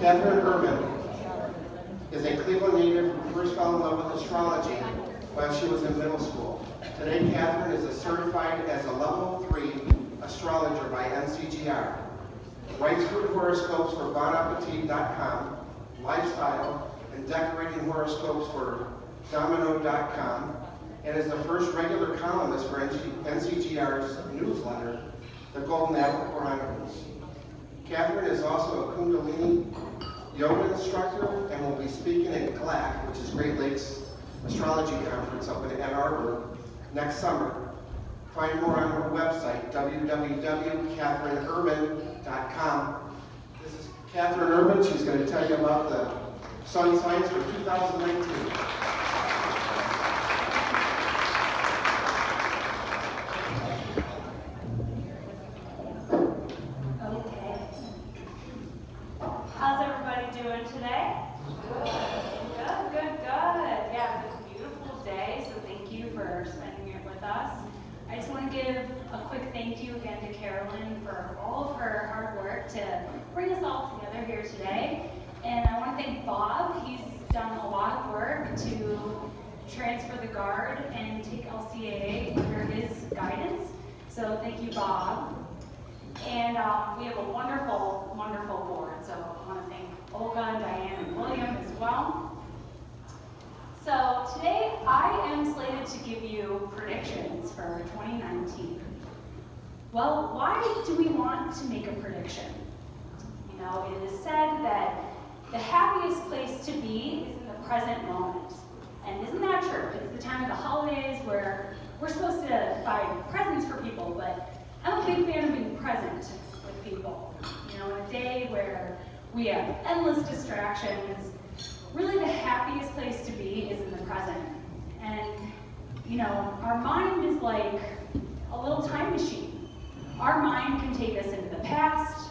Catherine Urban is a Cleveland native who first fell in love with astrology while she was in middle school. Today, Catherine is certified as a level 3 astrologer by NCGR. Writes food horoscopes for bonappetit.com, lifestyle, and decorating horoscopes for domino.com, and is the first regular columnist for NCGR's newsletter, The Golden Apple Chronicles. Catherine is also a Kundalini yoga instructor and will be speaking at GLAC, which is Great Lakes Astrology Conference up in Ann Arbor, next summer. Find more on her website, www.catherineurban.com. This is Catherine Urban. She's going to tell you about the sun signs for 2019. Thank you again to Carolyn for all of her hard work to bring us all together here today. And I want to thank Bob. He's done a lot of work to transfer the guard and take LCAA under his guidance. So thank you, Bob. And we have a wonderful, wonderful board. So I want to thank Olga and Diane and William as well. So today I am slated to give you predictions for 2019. Well, why do we want to make a prediction? You know, it is said that the happiest place to be is in the present moment. And isn't that true? It's the time of the holidays where we're supposed to buy presents for people, but I'm a big fan of being present with people. You know, in a day where we have endless distractions, really the happiest place to be is in the present. And, you know, our mind is like a little time machine. Our mind can take us into the past.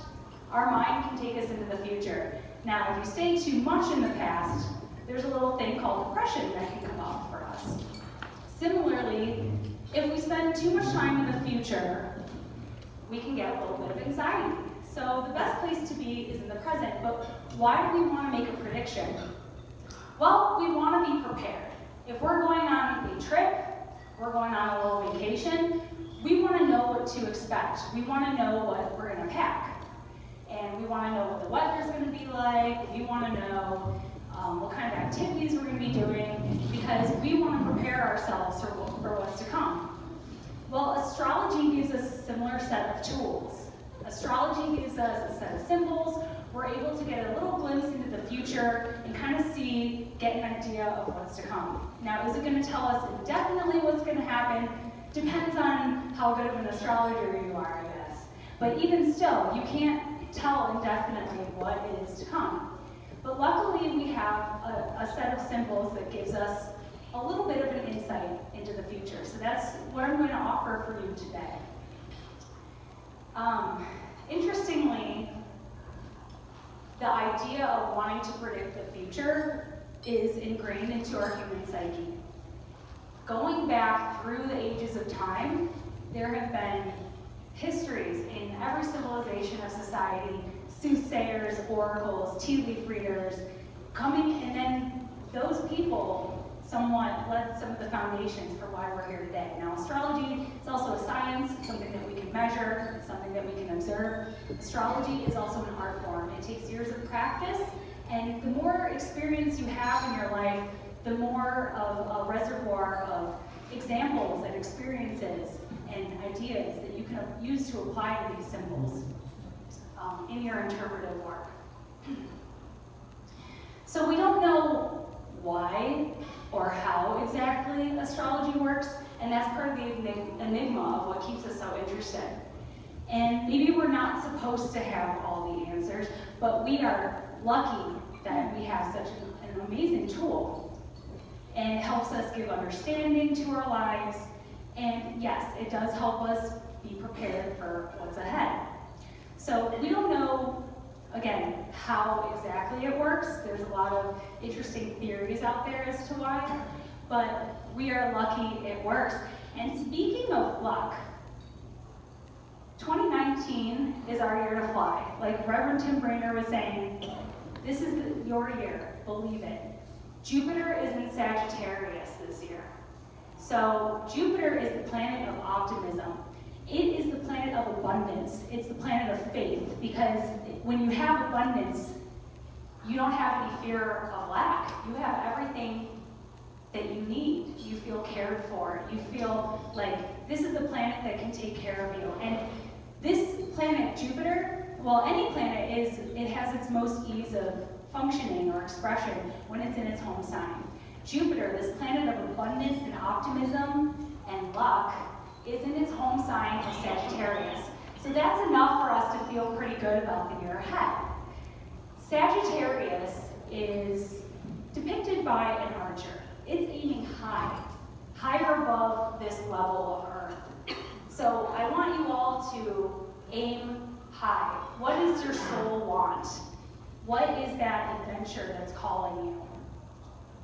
Our mind can take us into the future. Now, if you stay too much in the past, there's a little thing called depression that can come up for us. Similarly, if we spend too much time in the future, we can get a little bit of anxiety. So the best place to be is in the present, but why do we want to make a prediction? Well, we want to be prepared. If we're going on a trip, we're going on a little vacation, we want to know what to expect. We want to know what we're going to pack. And we want to know what the weather's going to be like. We want to know what kind of activities we're going to be doing, because we want to prepare ourselves for what's to come. Well, astrology gives us a similar set of tools. Astrology gives us a set of symbols. We're able to get a little glimpse into the future and kind of get an idea of what's to come. Now, is it going to tell us indefinitely what's going to happen? Depends on how good of an astrologer you are, I guess. But even still, you can't tell indefinitely what is to come. But luckily, we have a set of symbols that gives us a little bit of an insight into the future. So that's what I'm going to offer for you today. Interestingly, the idea of wanting to predict the future is ingrained into our human psyche. Going back through the ages of time, there have been histories in every civilization of society, soothsayers, oracles, tea leaf readers, coming, and then those people somewhat led some of the foundations for why we're here today. Now, astrology is also a science, it's something that we can measure, it's something that we can observe. Astrology is also an art form. It takes years of practice, and the more experience you have in your life, the more of a reservoir of examples and experiences and ideas that you can use to apply to these symbols in your interpretive work. So we don't know why or how exactly astrology works, and that's part of the enigma of what keeps us so interested. And maybe we're not supposed to have all the answers, but we are lucky that we have such an amazing tool. And it helps us give understanding to our lives, and yes, it does help us be prepared for what's ahead. So we don't know, again, how exactly it works. There's a lot of interesting theories out there as to why, but we are lucky it works. And speaking of luck, 2019 is our year to fly. Like Reverend Tim Brainerd was saying, This is your year, believe it. Jupiter is in Sagittarius this year. So Jupiter is the planet of optimism. It is the planet of abundance. It's the planet of faith, because when you have abundance, you don't have any fear of lack. You have everything that you need. You feel cared for. You feel like this is the planet that can take care of you. And this planet, Jupiter, well, any planet it has its most ease of functioning or expression when it's in its home sign. Jupiter, this planet of abundance and optimism and luck, is in its home sign of Sagittarius. So that's enough for us to feel pretty good about the year ahead. Sagittarius is depicted by an archer. It's aiming high, higher above this level of Earth. So I want you all to aim high. What does your soul want? What is that adventure that's calling you?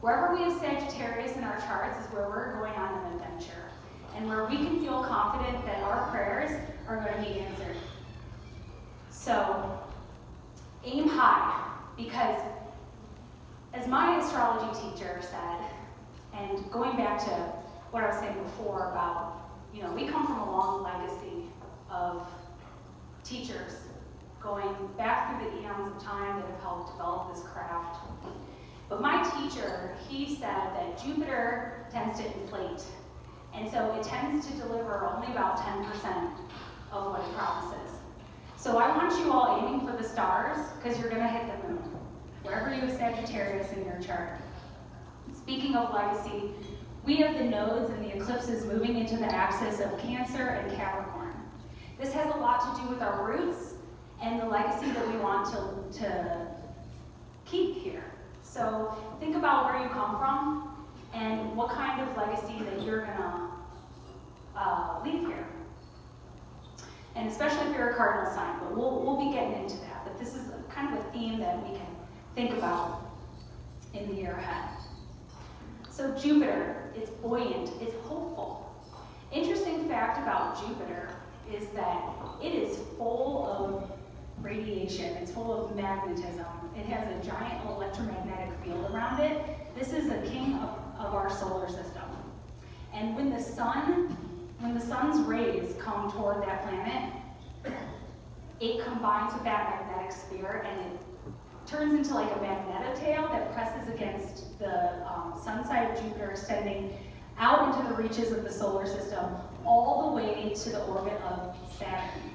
Wherever we have Sagittarius in our charts is where we're going on an adventure, and where we can feel confident that our prayers are going to be answered. So, aim high, because as my astrology teacher said, and going back to what I was saying before about, we come from a long legacy of teachers going back through the eons of time that have helped develop this craft. But my teacher, he said that Jupiter tends to inflate. And so it tends to deliver only about 10% of what it promises. So I want you all aiming for the stars, because you're going to hit the moon, wherever you have Sagittarius in your chart. Speaking of legacy, we have the nodes and the eclipses moving into the axis of Cancer and Capricorn. This has a lot to do with our roots and the legacy that we want to keep here. So think about where you come from and what kind of legacy that you're gonna leave here. And especially if you're a cardinal sign, but we'll be getting into that. But this is kind of a theme that we can think about in the year ahead. So Jupiter, it's buoyant, it's hopeful. Interesting fact about Jupiter is that it is full of radiation, it's full of magnetism. It has a giant electromagnetic field around it. This is the king of our solar system. And when the sun's rays come toward that planet, it combines with that magnetic sphere and it turns into like a magnetotail that presses against the sun side of Jupiter, extending out into the reaches of the solar system, all the way to the orbit of Saturn.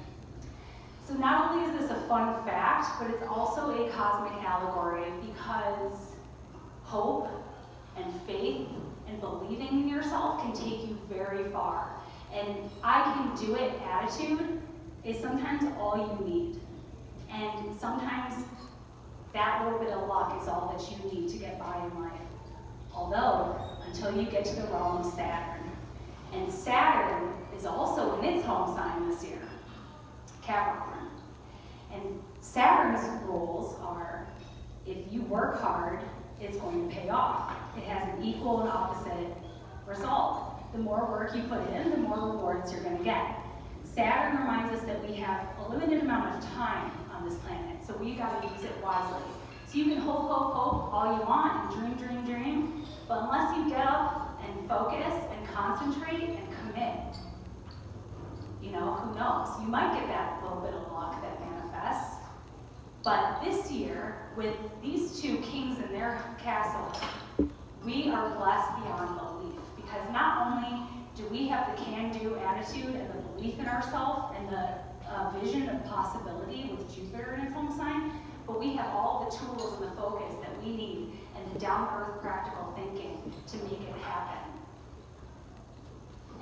So not only is this a fun fact, but it's also a cosmic allegory, because hope and faith and believing in yourself can take you very far. And I can do it attitude is sometimes all you need. And sometimes that little bit of luck is all that you need to get by in life. Although, until you get to the realm of Saturn. And Saturn is also in its home sign this year, Capricorn. And Saturn's rules are, if you work hard, it's going to pay off. It has an equal and opposite result. The more work you put in, the more rewards you're going to get. Saturn reminds us that we have a limited amount of time on this planet, so we got to use it wisely. So you can hope all you want and dream, but unless you get up and focus and concentrate and commit, who knows? You might get that little bit of luck that manifests. But this year, with these two kings in their castle, we are blessed beyond belief, because not only do we have the can-do attitude and the belief in ourselves and the vision of possibility with Jupiter in its home sign, but we have all the tools and the focus that we need and the down-to-earth practical thinking to make it happen.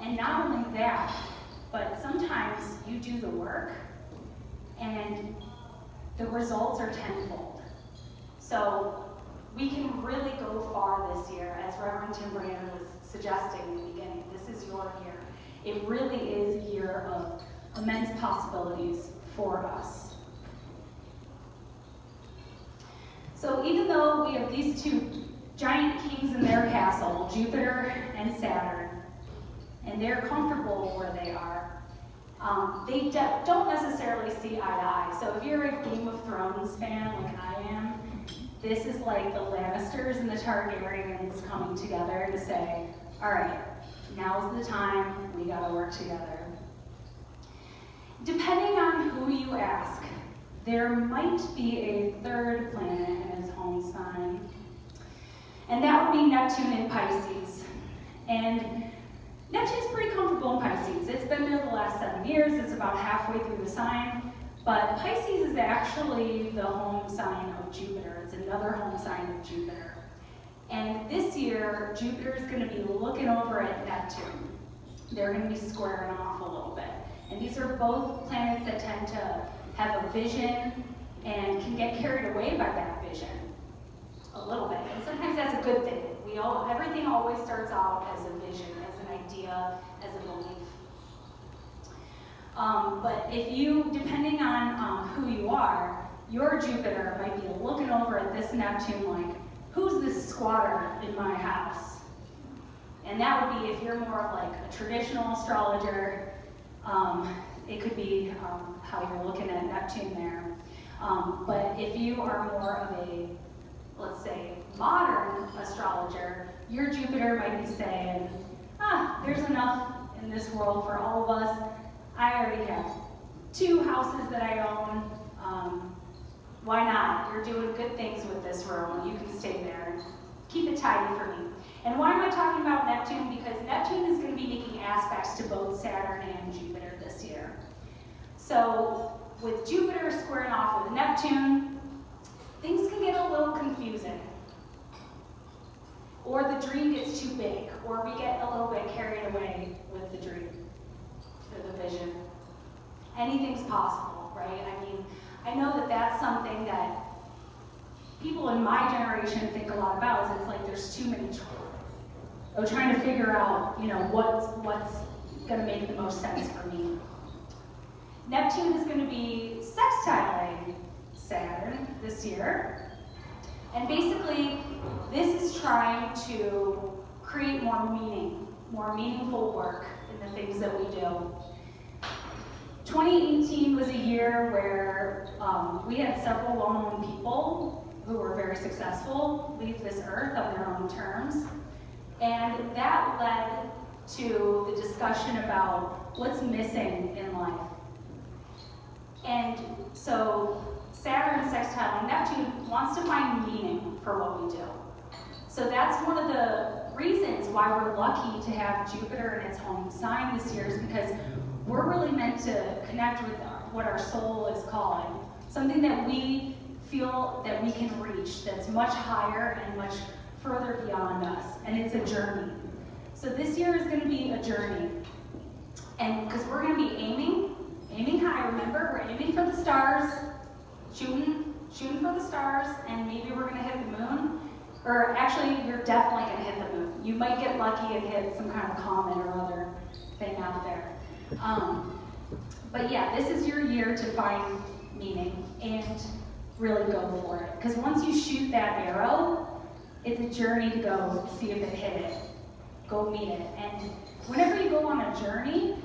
And not only that, but sometimes you do the work and the results are tenfold. So we can really go far this year, as Reverend Tim Brandon was suggesting in the beginning. This is your year. It really is a year of immense possibilities for us. So even though we have these two giant kings in their castle, Jupiter and Saturn, and they're comfortable where they are, they don't necessarily see eye to eye. So if you're a Game of Thrones fan like I am, This is like the Lannisters and the Targaryens coming together to say, all right, now's the time, we gotta work together. Depending on who you ask, there might be a third planet in its home sign, and that would be Neptune in Pisces. And Neptune's pretty comfortable in Pisces. It's been there the last 7 years, it's about halfway through the sign, but Pisces is actually the home sign of Jupiter. It's another home sign of Jupiter. And this year, Jupiter is going to be looking over at Neptune. They're going to be squaring off a little bit. And these are both planets that tend to have a vision and can get carried away by that vision a little bit. And sometimes that's a good thing. Everything always starts out as a vision, as an idea, as a belief. But if you, depending on who you are, your Jupiter might be looking over at this Neptune like, who's this squatter in my house? And that would be if you're more of like a traditional astrologer. It could be how you're looking at Neptune there. But if you are more of a, let's say, modern astrologer, your Jupiter might be saying, there's enough in this world for all of us. I already have 2 houses that I own. Why not? You're doing good things with this room. You can stay there. Keep it tidy for me. And why am I talking about Neptune? Because Neptune is going to be making aspects to both Saturn and Jupiter this year. So with Jupiter squaring off with Neptune, things can get a little confusing. Or the dream gets too big, or we get a little bit carried away with the dream, or the vision. Anything's possible, right? I mean, I know that that's something that people in my generation think a lot about, is it's like there's too many choices. I'm trying to figure out, what's going to make the most sense for me. Neptune is going to be sextiling Saturn this year. And basically, this is trying to create more meaning, more meaningful work in the things that we do. 2018 was a year where we had several well-known people who were very successful leave this earth on their own terms. And that led to the discussion about what's missing in life. And so Saturn sextiling Neptune wants to find meaning for what we do. So that's one of the reasons why we're lucky to have Jupiter in its home sign this year, is because we're really meant to connect with what our soul is calling, something that we feel that we can reach that's much higher and much further beyond us, and it's a journey. So this year is going to be a journey, and because we're going to be aiming high. Remember, we're aiming for the stars, shooting for the stars, and maybe we're going to hit the moon, or actually, you're definitely going to hit the moon. You might get lucky and hit some kind of comet or other thing out there. But yeah, this is your year to find meaning and really go for it. Because once you shoot that arrow, it's a journey to go see if it hit it. Go meet it. And whenever you go on a journey,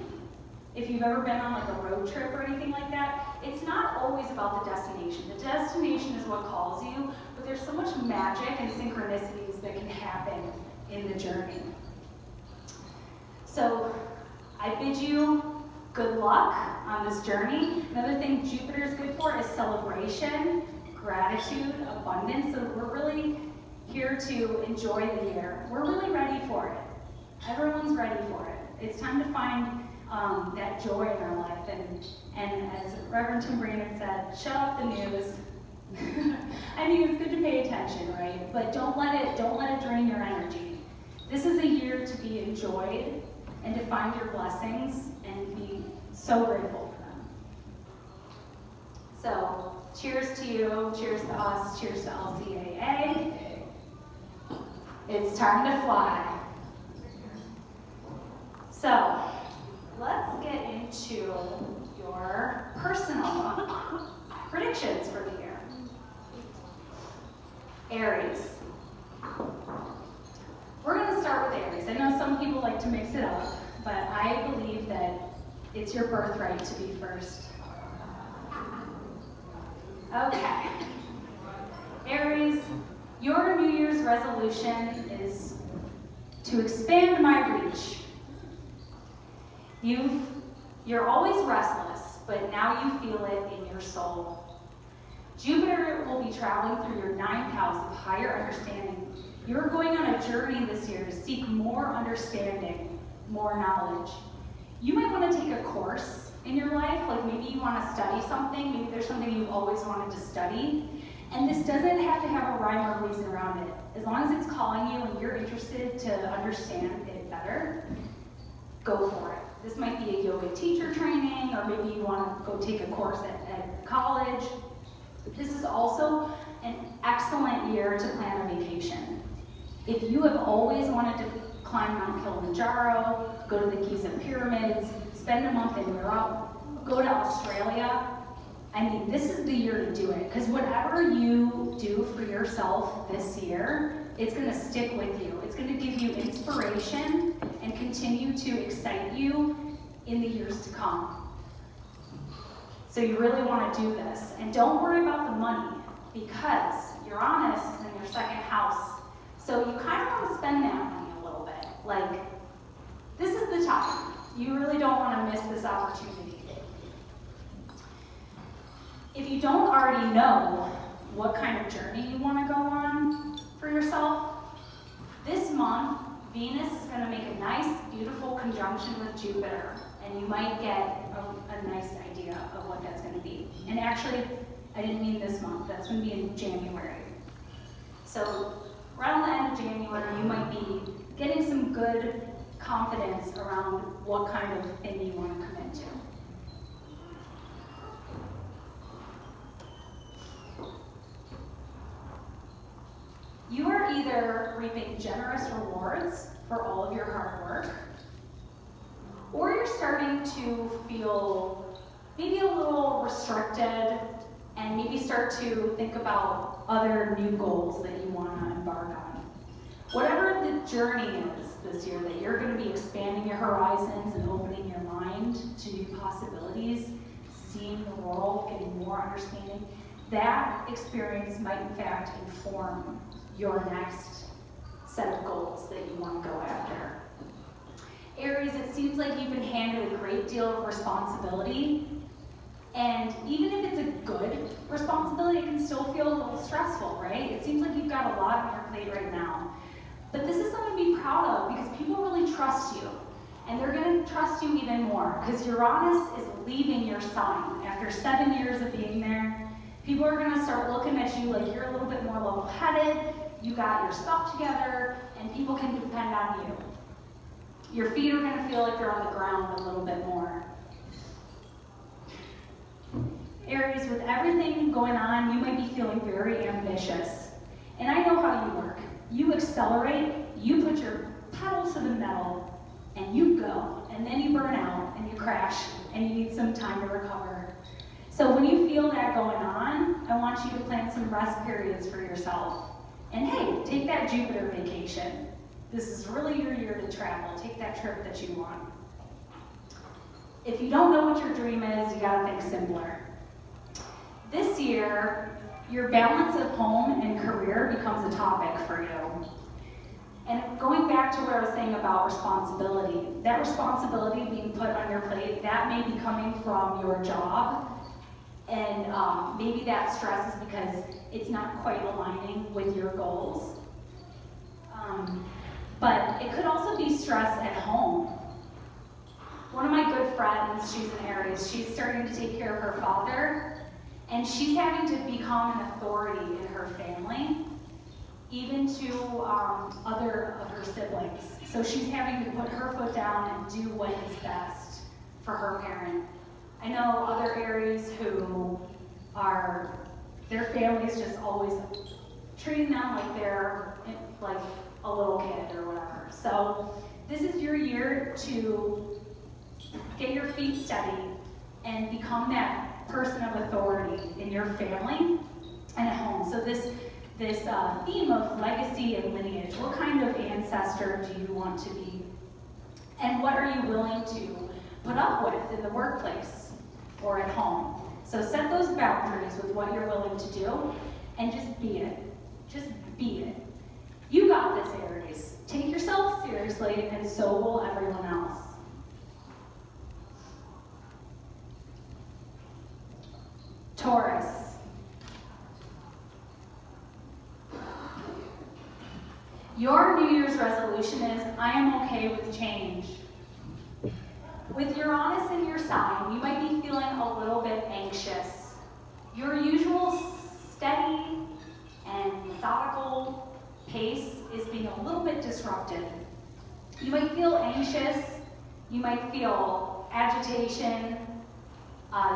if you've ever been on like a road trip or anything like that, it's not always about the destination. The destination is what calls you, but there's so much magic and synchronicities that can happen in the journey. So I bid you good luck on this journey. Another thing Jupiter is good for is celebration, gratitude, abundance. So we're really here to enjoy the year. We're really ready for it. Everyone's ready for it. It's time to find that joy in our life. And as Reverend Tim Brandon said, shut up the news. I mean, it's good to pay attention, right? But don't let it drain your energy. This is a year to be enjoyed and to find your blessings and be so grateful for them. So, cheers to you, cheers to us, cheers to LCAA. It's time to fly. So, let's get into your personal predictions for the year. Aries. We're going to start with Aries. I know some people like to mix it up, but I believe that it's your birthright to be first. Okay. Aries, resolution is to expand my reach. You're always restless, but now you feel it in your soul. Jupiter will be traveling through your 9th house of higher understanding. You're going on a journey this year to seek more understanding, more knowledge. You might want to take a course in your life, like maybe you want to study something, maybe there's something you've always wanted to study, and this doesn't have to have a rhyme or reason around it. As long as it's calling you and you're interested to understand it better, go for it. This might be a yoga teacher training, or maybe you want to go take a course at college. This is also an excellent year to plan a vacation. If you have always wanted to climb Mount Kilimanjaro, go to the Giza pyramids, spend a month in Europe, go to Australia, I mean, this is the year to do it, because whatever you do for yourself this year, it's going to stick with you. It's going to give you inspiration and continue to excite you in the years to come. So you really want to do this. And don't worry about the money, because Uranus is in your 2nd house. So you kind of want to spend that money a little bit. Like, this is the time. You really don't want to miss this opportunity. If you don't already know what kind of journey you want to go on for yourself, this month, Venus is going to make a nice, beautiful conjunction with Jupiter, and you might get a nice idea of what that's going to be. And actually, I didn't mean this month, that's going to be in January. So around the end of January, you might be getting some good confidence around what kind of thing you want to commit to. You are either reaping generous rewards for all of your hard work, or you're starting to feel maybe a little restricted and maybe start to think about other new goals that you want to embark on. Whatever the journey is this year, that you're going to be expanding your horizons and opening your mind to new possibilities, seeing the world, getting more understanding, that experience might in fact inform your next set of goals that you want to go after. Aries, it seems like you've been handed a great deal of responsibility, and even if it's a good responsibility, it can still feel a little stressful, right? It seems like you've got a lot on your plate right now. But this is something to be proud of, because people really trust you, and they're going to trust you even more, because Uranus is leaving your sign. After 7 years of being there, people are going to start looking at you like you're a little bit more level-headed, you got your stuff together, and people can depend on you. Your feet are going to feel like they're on the ground a little bit more. Aries, with everything going on, you might be feeling very ambitious. And I know how you work. You accelerate, you put your pedal to the metal, and you go. And then you burn out, and you crash, and you need some time to recover. So when you feel that going on, I want you to plan some rest periods for yourself. And hey, take that Jupiter vacation. This is really your year to travel. Take that trip that you want. If you don't know what your dream is, you gotta think simpler. This year, your balance of home and career becomes a topic for you. And going back to what I was saying about responsibility, that responsibility being put on your plate, that may be coming from your job. And maybe that stress is because it's not quite aligning with your goals. But it could also be stress at home. One of my good friends, she's an Aries, she's starting to take care of her father, and she's having to become an authority in her family, even to other of her siblings. So she's having to put her foot down and do what is best for her parent. I know other Aries who are, their family's just always treating them like they're like a little kid or whatever. So this is your year to get your feet steady and become that person of authority in your family and at home. So this theme of legacy and lineage, what kind of ancestor do you want to be? And what are you willing to put up with in the workplace or at home? So set those boundaries with what you're willing to do and just be it. Just be it. seriously, and so will everyone else. Taurus. Your New Year's resolution is, I am okay with change. With Uranus in your sign, you might be feeling a little bit anxious. Your usual steady and methodical pace is being a little bit disrupted. You might feel anxious, you might feel agitation,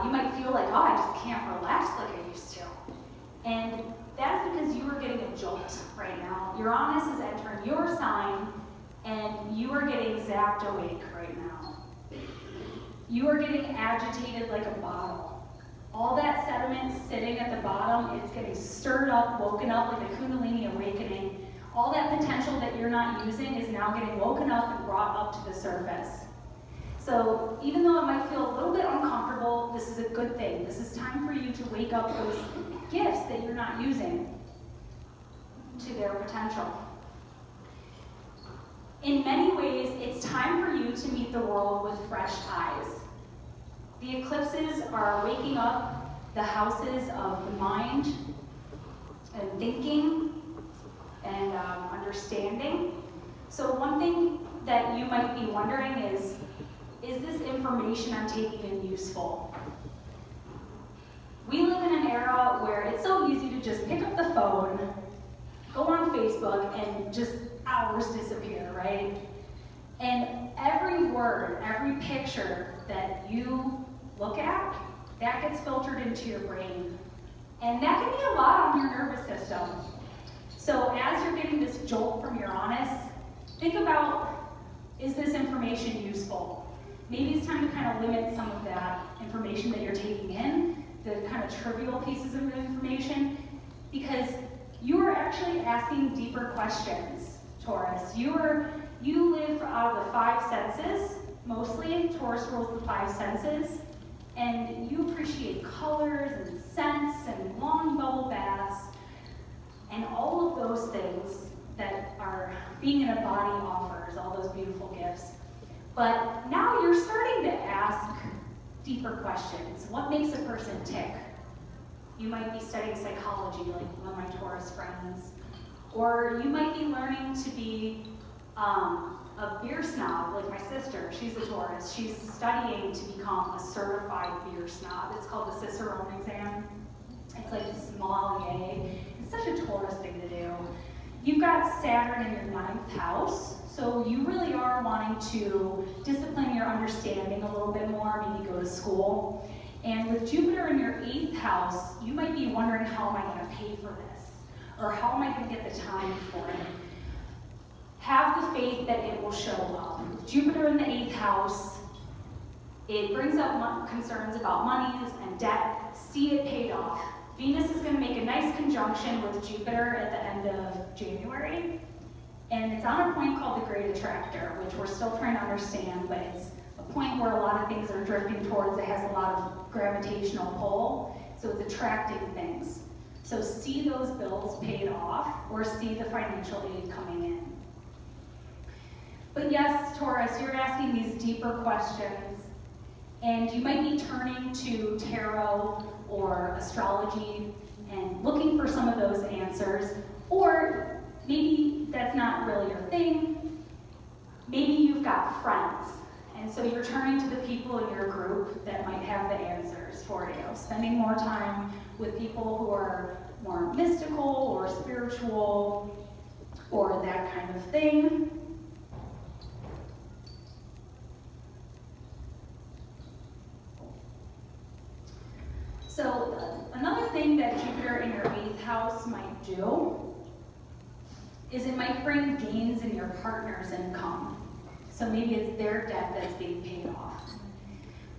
you might feel like, oh, I just can't relax like I used to. And that's because you are getting a jolt right now. Uranus is entering your sign, and you are getting zapped awake right now. You are getting agitated like a bottle. All that sediment sitting at the bottom, it's getting stirred up, woken up like a Kundalini awakening. All that potential that you're not using is now getting woken up and brought up to the surface. So even though it might feel a little bit uncomfortable, this is a good thing. This is time for you to wake up those gifts that you're not using to their potential. In many ways, it's time for you to meet the world with fresh eyes. The eclipses are waking up the houses of the mind and thinking and understanding. So one thing that you might be wondering is this information I'm taking in useful? We live in an era where it's so easy to just pick up the phone, go on Facebook, and just hours disappear, right? And every word, every picture that you look at, that gets filtered into your brain. And that can be a lot on your nervous system. So as you're getting this jolt from Uranus, think about, is this information useful? Maybe it's time to kind of limit some of that information that you're taking in, the kind of trivial pieces of information, because you are actually asking deeper questions, Taurus. You live out of the five senses, mostly. Taurus rules the five senses, and you appreciate colors and scents and long bubble baths and all of those things that are being in a body offers, all those beautiful gifts. But now you're starting to ask deeper questions. What makes a person tick? You might be studying psychology, like one of my Taurus friends. Or you might be learning to be a beer snob, like my sister. She's a Taurus. She's studying to become a certified beer snob. It's called the Cicerone exam. It's like a sommelier. It's such a Taurus thing to do. You've got Saturn in your 9th house. So you really are wanting to discipline your understanding a little bit more, maybe go to school. And with Jupiter in your 8th house, you might be wondering, how am I going to pay for this? Or how am I going to get the time for it? Have the faith that it will show up. With Jupiter in the 8th house, it brings up concerns about monies and debt. See it paid off. Venus is going to make a nice conjunction with Jupiter at the end of January. And it's on a point called the Great Attractor, which we're still trying to understand, but it's a point where a lot of things are drifting towards. It has a lot of gravitational pull, so it's attracting things. So see those bills paid off, or see the financial aid coming in. But yes, Taurus, you're asking these deeper questions, and you might be turning to tarot or astrology and looking for some of those answers, or maybe that's not really your thing. Maybe you've got friends, and so you're turning to the people in your group that might have the answers for you. Spending more time with people who are more mystical or spiritual or that kind of thing. So another thing that Jupiter in your 8th house might do is it might bring gains in your partner's income. So maybe it's their debt that's being paid off.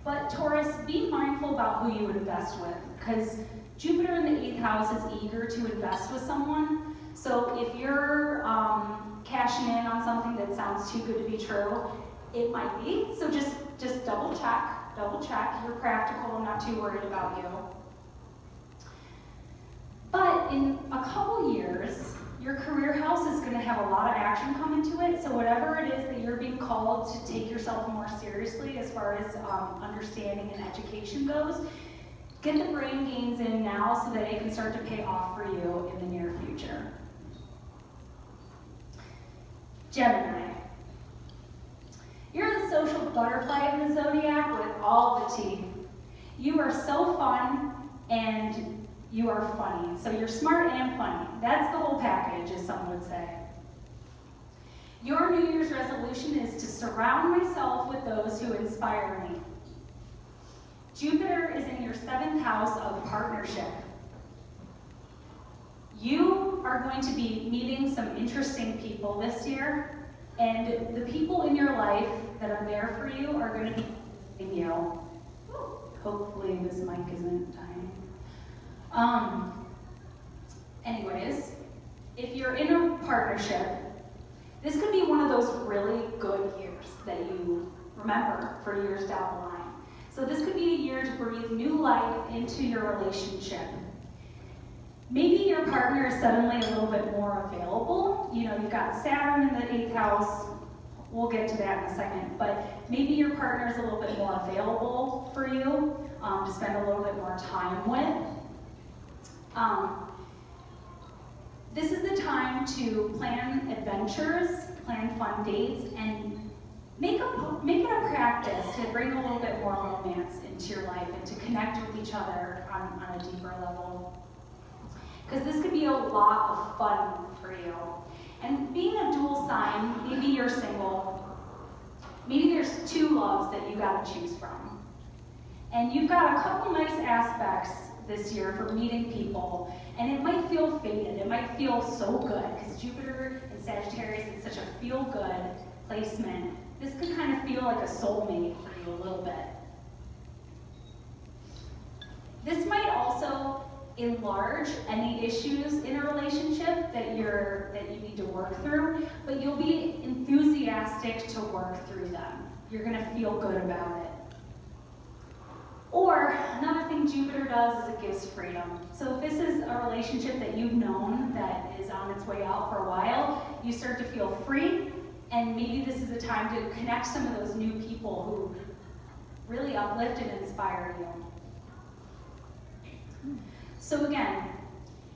But Taurus, be mindful about who you would invest with, because Jupiter in the 8th house is eager to invest with someone. So if you're cashing in on something that sounds too good to be true, it might be. So just double check. You're practical, I'm not too worried about you. But in a couple years, Your career house is going to have a lot of action come into it, so whatever it is that you're being called to take yourself more seriously as far as understanding and education goes, get the brain gains in now so that it can start to pay off for you in the near future. Gemini. You're the social butterfly of the zodiac with all the teeth. You are so fun and you are funny. So you're smart and funny. That's the whole package, as some would say. Your New Year's resolution is to surround myself with those who inspire me. Jupiter is in your 7th house of partnership. You are going to be meeting some interesting people this year, and the people in your life that are there for you are going to be in you. Hopefully this mic isn't dying. Anyways, if you're in a partnership, this could be one of those really good years that you remember for years down the line. So this could be a year to breathe new life into your relationship. Maybe your partner is suddenly a little bit more available. You know, you've got Saturn in the 8th house. We'll get to that in a second. But maybe your partner is a little bit more available for you to spend a little bit more time with. This is the time to plan adventures, plan fun dates, and make it a practice to bring a little bit more romance into your life and to connect with each other on a deeper level. Because this could be a lot of fun for you. And being a dual sign, maybe you're single, maybe there's 2 loves that you gotta choose from. And you've got a couple nice aspects this year for meeting people, and it might feel fated, it might feel so good, because Jupiter and Sagittarius is such a feel-good placement. This could kind of feel like a soulmate for you a little bit. This might also enlarge any issues in a relationship that you need to work through, but you'll be enthusiastic to work through them. You're gonna feel good about it. Or another thing Jupiter does is it gives freedom. So if this is a relationship that you've known that is on its way out for a while, you start to feel free, and maybe this is a time to connect some of those new people who really uplift and inspire you. So again,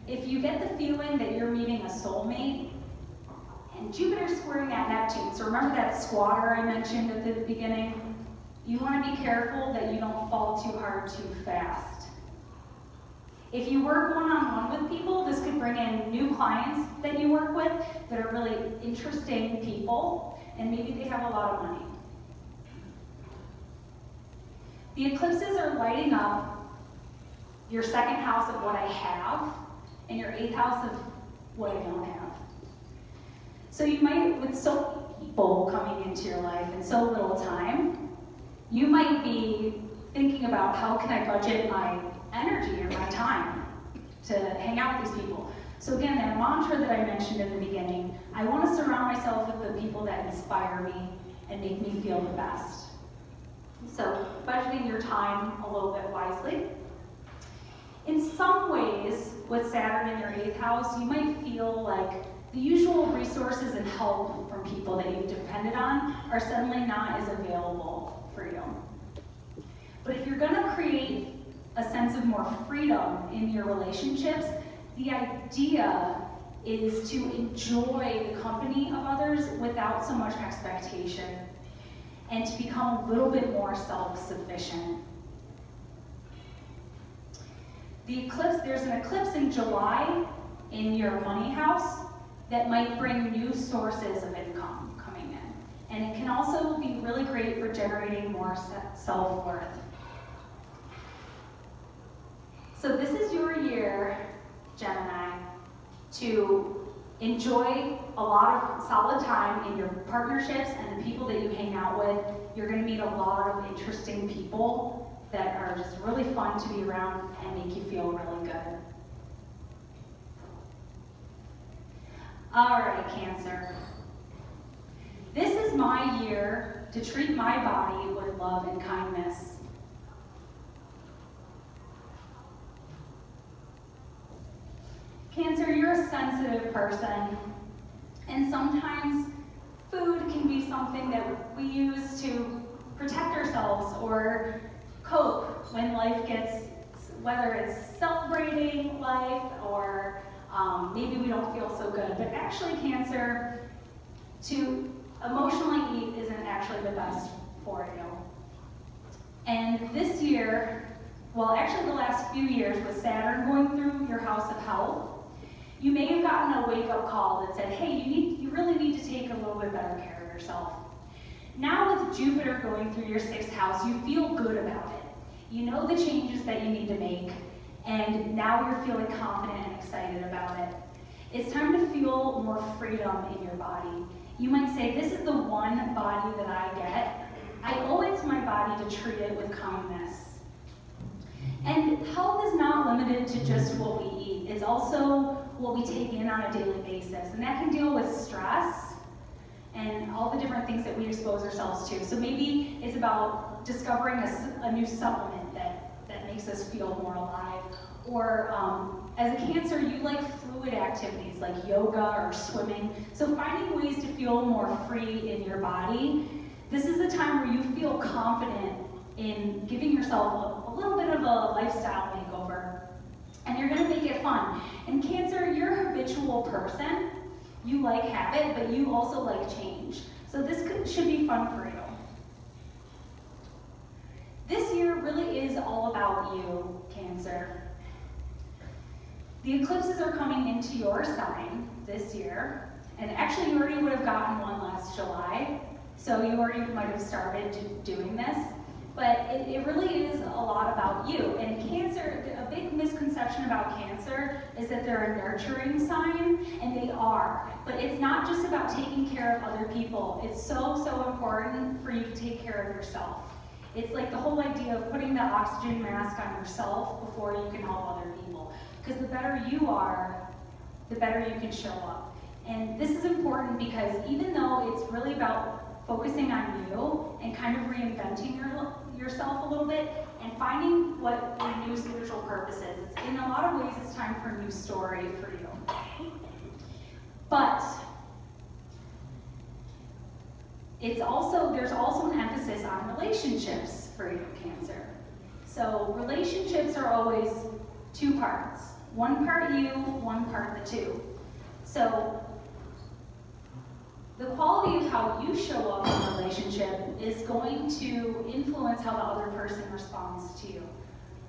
if you get the feeling that you're meeting a soulmate, and Jupiter's squaring at Neptune, so remember that squatter I mentioned at the beginning? You want to be careful that you don't fall too hard too fast. If you work one-on-one with people, this could bring in new clients that you work with that are really interesting people, and maybe they have a lot of money. The eclipses are lighting up your 2nd house of what I have, and your 8th house of what I don't have. So you might, with so many people coming into your life in so little time, you might be thinking about how can I budget my energy or my time to hang out with these people. So again, that mantra that I mentioned in the beginning, I want to surround myself with the people that inspire me and make me feel the best. So budgeting your time a little bit wisely. In some ways, with Saturn in your 8th house, you might feel like the usual resources and help from people that you've depended on are suddenly not as available for you. But if you're going to create a sense of more freedom in your relationships, the idea is to enjoy the company of others without so much expectation and to become a little bit more self-sufficient. The eclipse, there's an eclipse in July in your money house that might bring new sources of income coming in. And it can also be really great for generating more self-worth. So this is your year, Gemini, to enjoy a lot of solid time in your partnerships and the people that you hang out with. You're going to meet a lot of interesting people that are just really fun to be around and make you feel really good. All right, Cancer. This is my year to treat my body with love and kindness. Cancer, you're a sensitive person, and sometimes food can be something that we use to protect ourselves or cope when life gets, whether it's celebrating life or maybe we don't feel so good. But actually, Cancer, to emotionally eat isn't actually the best for you. And this year, well, actually the last few years, with Saturn going through your house of health, you may have gotten a wake-up call that said, hey, you really need to take a little bit better care of yourself. Now with Jupiter going through your 6th house, you feel good about it. You know the changes that you need to make, and now you're feeling confident and excited about it. It's time to feel more freedom in your body. You might say, this is the one body that I get. I owe it to my body to treat it with kindness. And health is not limited to just what we eat. It's also what we take in on a daily basis. And that can deal with stress and all the different things that we expose ourselves to. So maybe it's about discovering a new supplement that makes us feel more alive. Or as a Cancer, you like fluid activities like yoga or swimming. So finding ways to feel more free in your body. This is a time where you feel confident in giving yourself a little bit of a lifestyle makeover. And you're gonna make it fun. And Cancer, you're a habitual person. You like habit, but you also like change. So this should be fun for you. This year really is all about you, Cancer. The eclipses are coming into your sign this year. And actually, you already would have gotten one last July. So you already might have started doing this. But it really is a lot about you. And Cancer, a big misconception about Cancer is that they're a nurturing sign, and they are. But it's not just about taking care of other people. It's so, so important for you to take care of yourself. It's like the whole idea of putting the oxygen mask on yourself before you can help other people. Because the better you are, the better you can show up. And this is important because even though it's really about focusing on you and kind of reinventing yourself a little bit and finding what your new spiritual purpose is. In a lot of ways, it's time for a new story for you. But there's also an emphasis on relationships for you, Cancer. So relationships are always two parts. One part you, one part the two. So the quality of how you show up in a relationship is going to influence how the other person responds to you.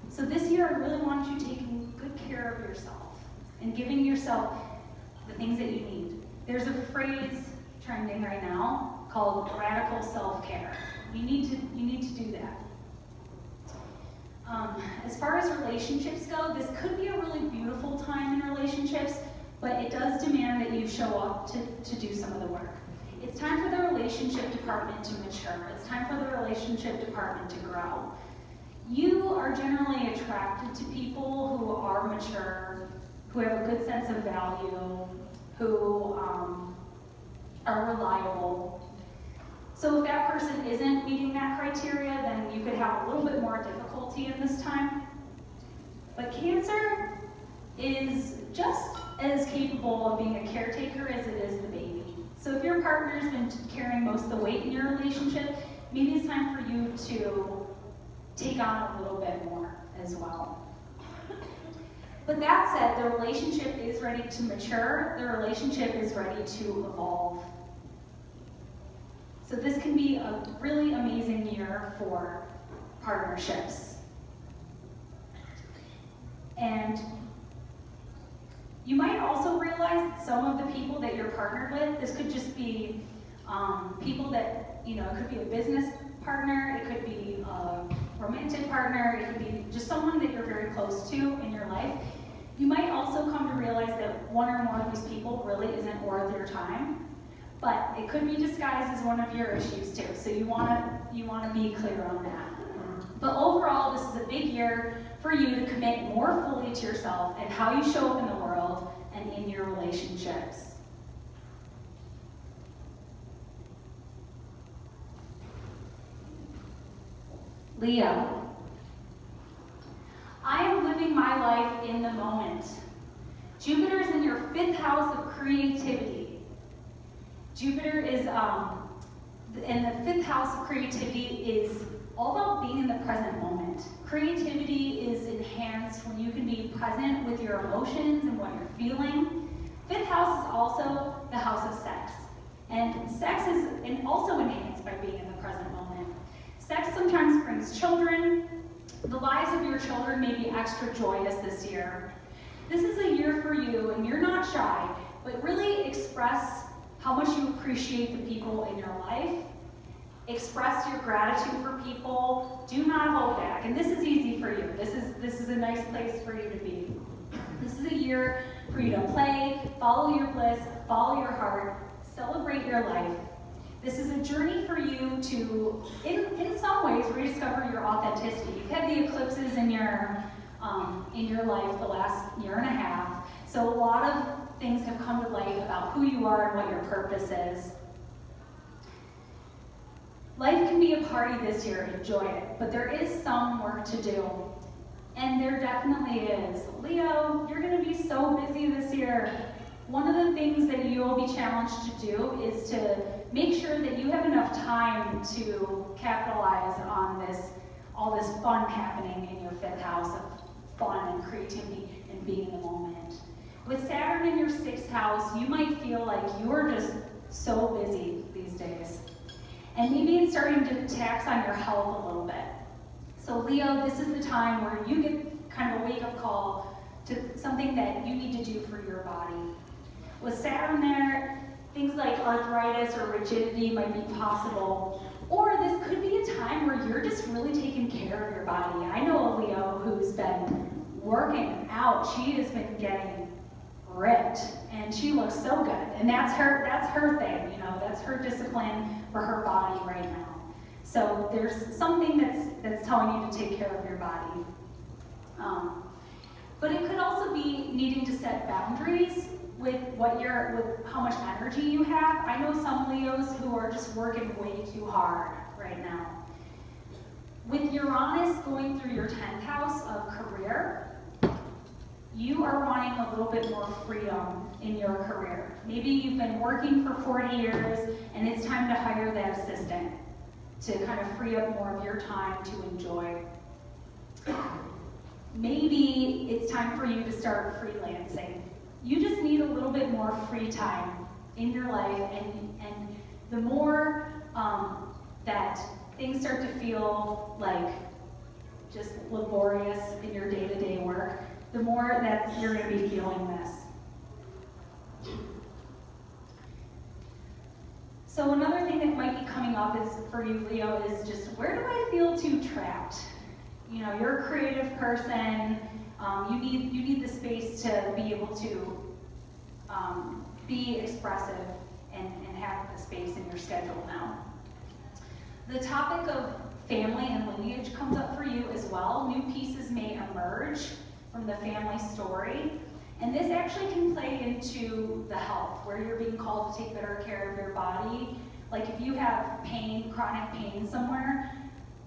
So this year, I really want you taking good care of yourself and giving yourself the things that you need. There's a phrase trending right now called radical self-care. You need to do that. As far as relationships go, this could be a really beautiful time in relationships, but it does demand that you show up to do some of the work. It's time for the relationship department to mature. It's time for the relationship department to grow. You are generally attracted to people who are mature, who have a good sense of value, who are reliable. So if that person isn't meeting that criteria, then you could have a little bit more difficulty in this time. But Cancer is just as capable of being a caretaker as it is the baby. So if your partner's been carrying most of the weight in your relationship, maybe it's time for you to take on a little bit more as well. But that said, the relationship is ready to mature. The relationship is ready to evolve. So this can be a really amazing year for partnerships. And you might also realize that some of the people that you're partnered with, this could just be people that, it could be a business partner, it could be a romantic partner, it could be just someone that you're very close to in your life. You might also come to realize that one or more of these people really isn't worth your time, but it could be disguised as one of your issues too. So you want to be clear on that. But overall, this is a big year for you to commit more fully to yourself and how you show up in the world and in your relationships. Leo. I am living my life in the moment. Jupiter's in your fifth house of creativity. Jupiter is, and the fifth house of creativity is all about being in the present moment. Creativity is enhanced when you can be present with your emotions and what you're feeling. Fifth house is also the house of sex. And sex is also enhanced by being in the present moment. Sex sometimes brings children. The lives of your children may be extra joyous this year. This is a year for you, and you're not shy, but really express how much you appreciate the people in your life. Express your gratitude for people. Do not hold back. And this is easy for you. This is a nice place for you to be. This is a year for you to play, follow your bliss, follow your heart, celebrate your life. This is a journey for you to, in some ways, rediscover your authenticity. You've had the eclipses in your life the last year and a half, so a lot of things have come to light about who you are and what your purpose is. Life can be a party this year, enjoy it, but there is some work to do. And there definitely is. Leo, you're going to be so busy this year. One of the things that you will be challenged to do is to make sure that you have enough time to capitalize on all this fun happening in your fifth house of fun and creativity and being in the moment. With Saturn in your sixth house, you might feel like you're just so busy these days. And maybe it's starting to tax on your health a little bit. So Leo, this is the time where you get kind of a wake-up call to something that you need to do for your body. With Saturn there, things like arthritis or rigidity might be possible. Or this could be a time where you're just really taking care of your body. I know a Leo who's been working out. She has been getting ripped, and she looks so good. And that's her thing, you know, that's her discipline for her body right now. So there's something that's telling you to take care of your body. But it could also be needing to set boundaries with how much energy you have. I know some Leos who are just working way too hard right now. With Uranus going through your 10th house of career, you are wanting a little bit more freedom in your career. Maybe you've been working for 40 years and it's time to hire that assistant to kind of free up more of your time to enjoy. Maybe it's time for you to start freelancing. You just need a little bit more free time in your life, and the more that things start to feel like just laborious in your day-to-day work, the more that you're going to be feeling this. So another thing that might be coming up is for you, Leo, is just, where do I feel too trapped? You know, you're a creative person. You need the space to be able to be expressive and have the space in your schedule now. The topic of family and lineage comes up for you as well. New pieces may emerge from the family story. And this actually can play into the health, where you're being called to take better care of your body. Like if you have pain, chronic pain somewhere,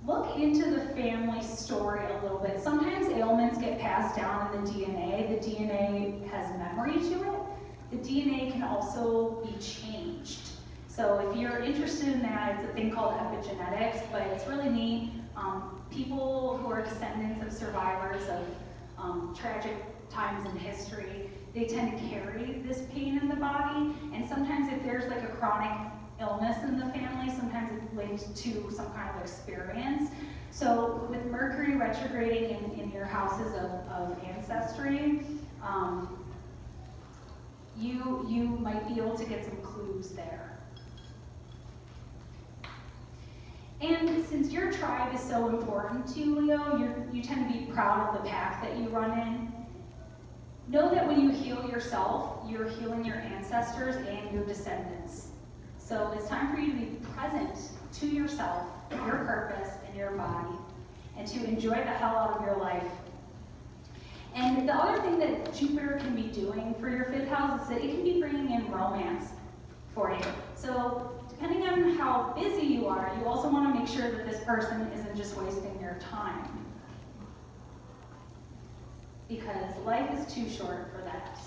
look into the family story a little bit. Sometimes ailments get passed down in the DNA. The DNA has memory to it. The DNA can also be changed. So if you're interested in that, it's a thing called epigenetics, but it's really neat. People who are descendants of survivors of tragic times in history, they tend to carry this pain in the body, and sometimes if there's like a chronic illness in the family, sometimes it's linked to some kind of experience. So with Mercury retrograding in your houses of ancestry, you might be able to get some clues there. And since your tribe is so important to you, Leo, you tend to be proud of the path that you run in. Know that when you heal yourself, you're healing your ancestors and your descendants. So it's time for you to be present to yourself, your purpose, and your body, and to enjoy the hell out of your life. And the other thing that Jupiter can be doing for your fifth house is that it can be bringing in romance for you. So depending on how busy you are, you also want to make sure that this person isn't just wasting your time, because life is too short for that.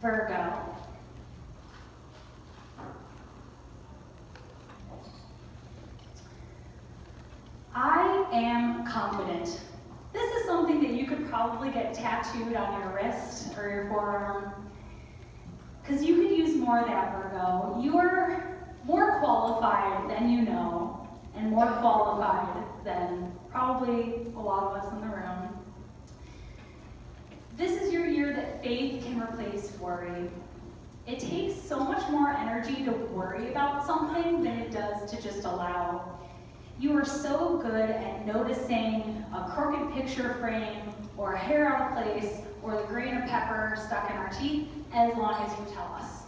Virgo. I am confident. This is something that you could probably get tattooed on your wrist or your forearm, because you could use more of that, Virgo. You are more qualified than you know, and more qualified than probably a lot of us in the room. This is your year that faith can replace worry. It takes so much more energy to worry about something than it does to just allow. You are so good at noticing a crooked picture frame, or a hair out of place, or the grain of pepper stuck in our teeth, as long as you tell us.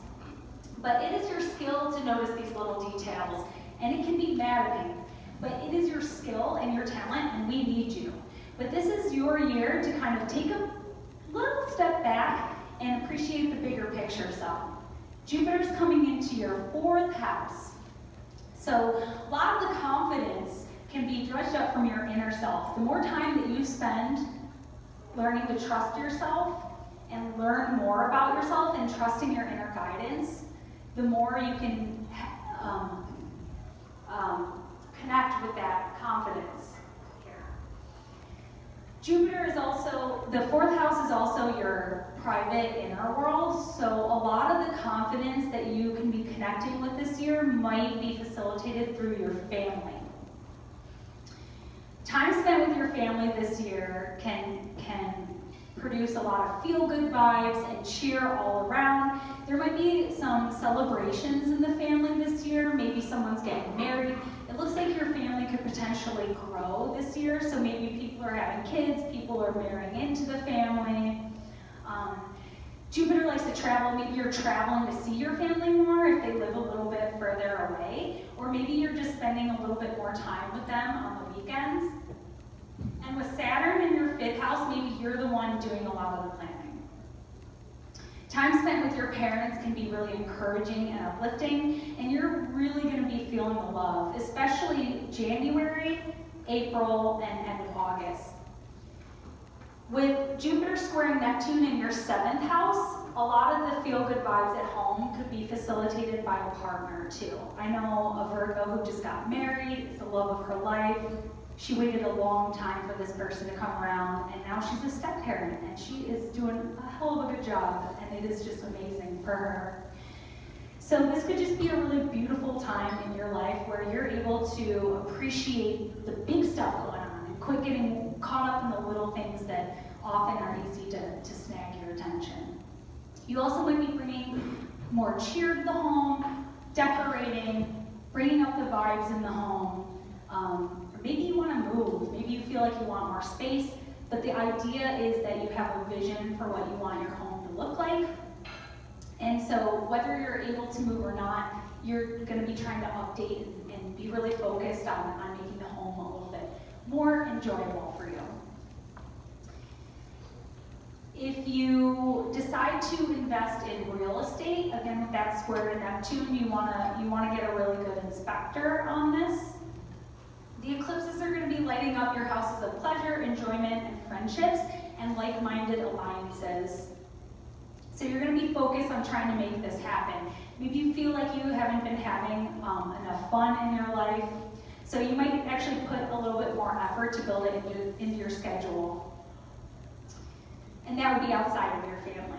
But it is your skill to notice these little details, and it can be maddening. But it is your skill and your talent, and we need you. But this is your year to kind of take a little step back and appreciate the bigger picture self. Jupiter's coming into your 4th house. So a lot of the confidence can be dredged up from your inner self. The more time that you spend learning to trust yourself and learn more about yourself and trusting your inner guidance, the more you can connect with that confidence here. Jupiter is also, the 4th house is also your private inner world, so a lot of the confidence that you can be connecting with this year might be facilitated through your family. Time spent with your family this year can produce a lot of feel-good vibes and cheer all around. There might be some celebrations in the family this year. Maybe someone's getting married. It looks like your family could potentially grow this year, so maybe people are having kids, people are marrying into the family. Jupiter likes to travel. Maybe you're traveling to see your family more if they live a little bit further away, or maybe you're just spending a little bit more time with them on the weekends. And with Saturn in your 5th house, maybe you're the one doing a lot of the planning. Time spent with your parents can be really encouraging and uplifting, and you're really going to be feeling the love, especially January, April, and end of August. With Jupiter squaring Neptune in your 7th house, a lot of the feel-good vibes at home could be facilitated by a partner too. I know a Virgo who just got married, it's the love of her life. She waited a long time for this person to come around, and now she's a step-parent, and she is doing a hell of a good job, and it is just amazing for her. So this could just be a really beautiful time in your life where you're able to appreciate the big stuff going on and quit getting caught up in the little things that often are easy to snag your attention. You also might be bringing more cheer to the home, decorating, bringing up the vibes in the home. Or maybe you want to move, maybe you feel like you want more space, but the idea is that you have a vision for what you want your home to look like. And so whether you're able to move or not, you're going to be trying to update and be really focused on making the home a little bit more enjoyable for you. If you decide to invest in real estate, again with that square to Neptune, you want to get a really good inspector on this. The eclipses are going to be lighting up your houses of pleasure, enjoyment, and friendships, and like-minded alliances. So you're going to be focused on trying to make this happen. Maybe you feel like you haven't been having enough fun in your life, so you might actually put a little bit more effort to build it into your schedule. And that would be outside of your family.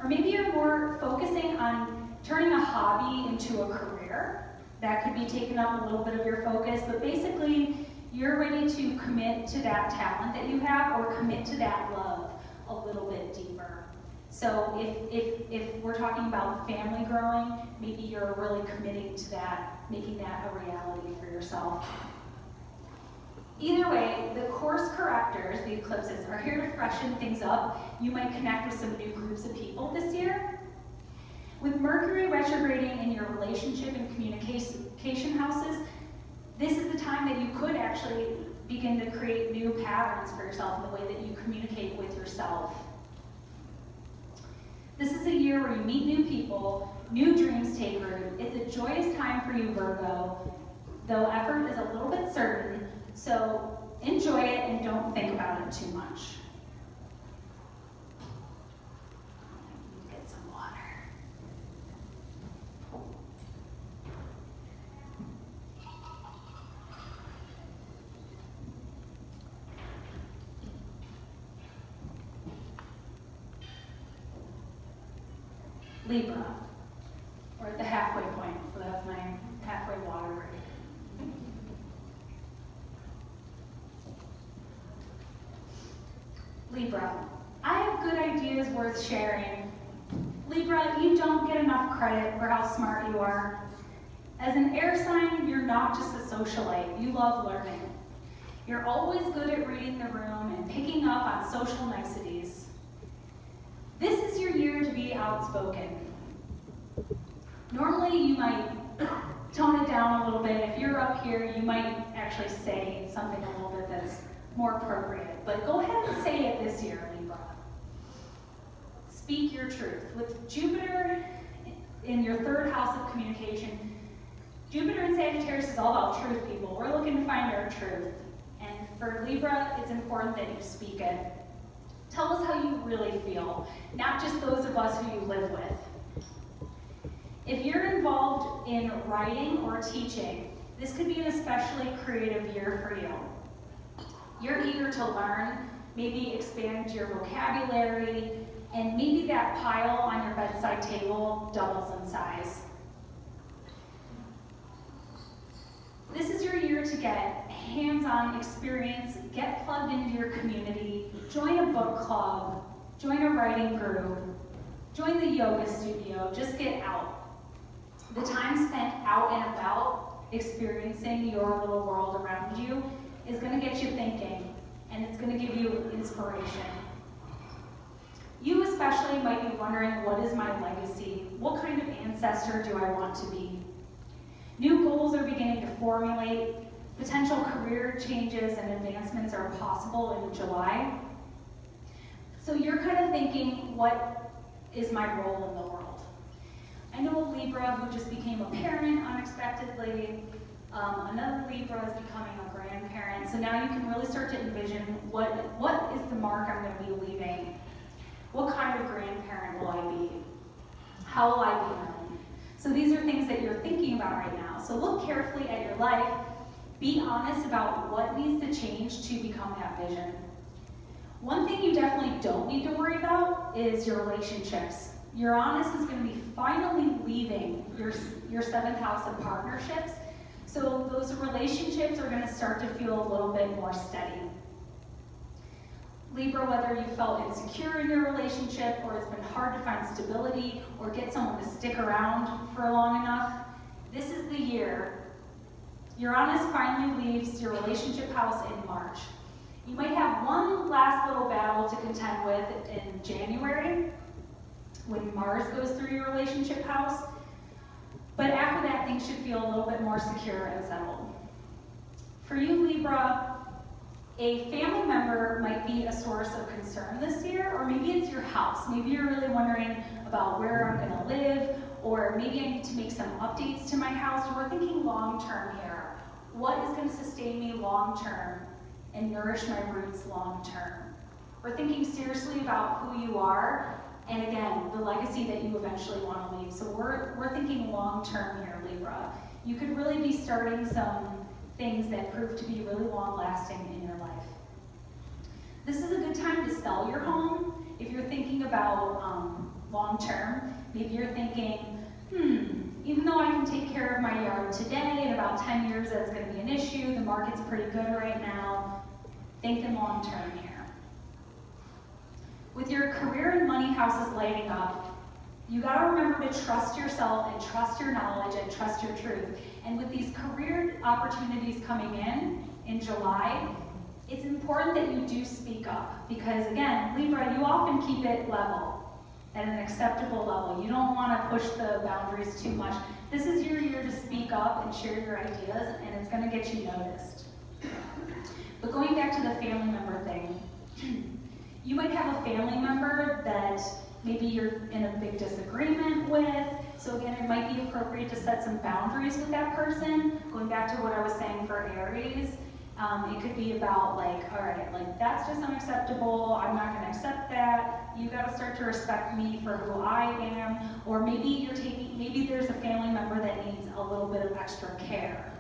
Or maybe you're more focusing on turning a hobby into a career. That could be taking up a little bit of your focus, but basically you're ready to commit to that talent that you have or commit to that love a little bit deeper. So if we're talking about family growing, maybe you're really committing to that, making that a reality for yourself. Either way, the course correctors, the eclipses, are here to freshen things up. You might connect with some new groups of people this year. With Mercury retrograding in your relationship and communication houses, this is the time that you could actually begin to create new patterns for yourself in the way that you communicate with yourself. This is a year where you meet new people, new dreams take root. It's a joyous time for you, Virgo, though effort is a little bit certain, so enjoy it and don't think about it too much. Libra. We're at the halfway point, so that's my halfway water break. Libra, I have good ideas worth sharing. Libra, you don't get enough credit for how smart you are. As an air sign, you're not just a socialite, you love learning. You're always good at reading the room and picking up on social niceties. This is your year to be outspoken. Normally, you might tone it down a little bit. If you're up here, you might actually say something a little bit that's more appropriate. But go ahead and say it this year, Libra. Speak your truth. With Jupiter in your third house of communication, Jupiter in Sagittarius is all about truth, people. We're looking to find our truth. And for Libra, it's important that you speak it. Tell us how you really feel, not just those of us who you live with. If you're involved in writing or teaching, this could be an especially creative year for you. You're eager to learn, maybe expand your vocabulary, and maybe that pile on your bedside table doubles in size. This is your year to get hands-on experience, get plugged into your community, join a book club, join a writing group, join the yoga studio, just get out. The time spent out and about experiencing your little world around you is going to get you thinking, and it's going to give you inspiration. You especially might be wondering, what is my legacy? What kind of ancestor do I want to be? New goals are beginning to formulate. Potential career changes and advancements are possible in July. So you're kind of thinking, what is my role in the world? I know a Libra who just became a parent unexpectedly. Another Libra is becoming a grandparent. So now you can really start to envision what is the mark I'm going to be leaving? What kind of grandparent will I be? How will I be known? So these are things that you're thinking about right now. So look carefully at your life. Be honest about what needs to change to become that vision. One thing you definitely don't need to worry about is your relationships. Uranus is going to be finally leaving your seventh house of partnerships. So those relationships are going to start to feel a little bit more steady. Libra, whether you felt insecure in your relationship or it's been hard to find stability or get someone to stick around for long enough, this is the year. Uranus finally leaves your relationship house in March. You might have one last little battle to contend with in January when Mars goes through your relationship house, but after that things should feel a little bit more secure and settled. For you, Libra, a family member might be a source of concern this year, or maybe it's your house. Maybe you're really wondering about where I'm going to live, or maybe I need to make some updates to my house. We're thinking long-term here. What is going to sustain me long-term and nourish my roots long-term? We're thinking seriously about who you are, and again, the legacy that you eventually want to leave. So we're thinking long-term here, Libra. You could really be starting some things that prove to be really long-lasting in your life. This is a good time to sell your home. If you're thinking about long-term, maybe you're thinking, even though I can take care of my yard today, in about 10 years that's going to be an issue, the market's pretty good right now, thinking long-term here. With your career and money houses lighting up, you got to remember to trust yourself and trust your knowledge and trust your truth. And with these career opportunities coming in July, it's important that you do speak up. Because again, Libra, you often keep it level, at an acceptable level. You don't want to push the boundaries too much. This is your year to speak up and share your ideas, and it's going to get you noticed. But going back to the family member thing, you might have a family member that maybe you're in a big disagreement with. So again, it might be appropriate to set some boundaries with that person. Going back to what I was saying for Aries, it could be about like, all right, like that's just unacceptable. I'm not going to accept that. You got to start to respect me for who I am. Or maybe maybe there's a family member that needs a little bit of extra care.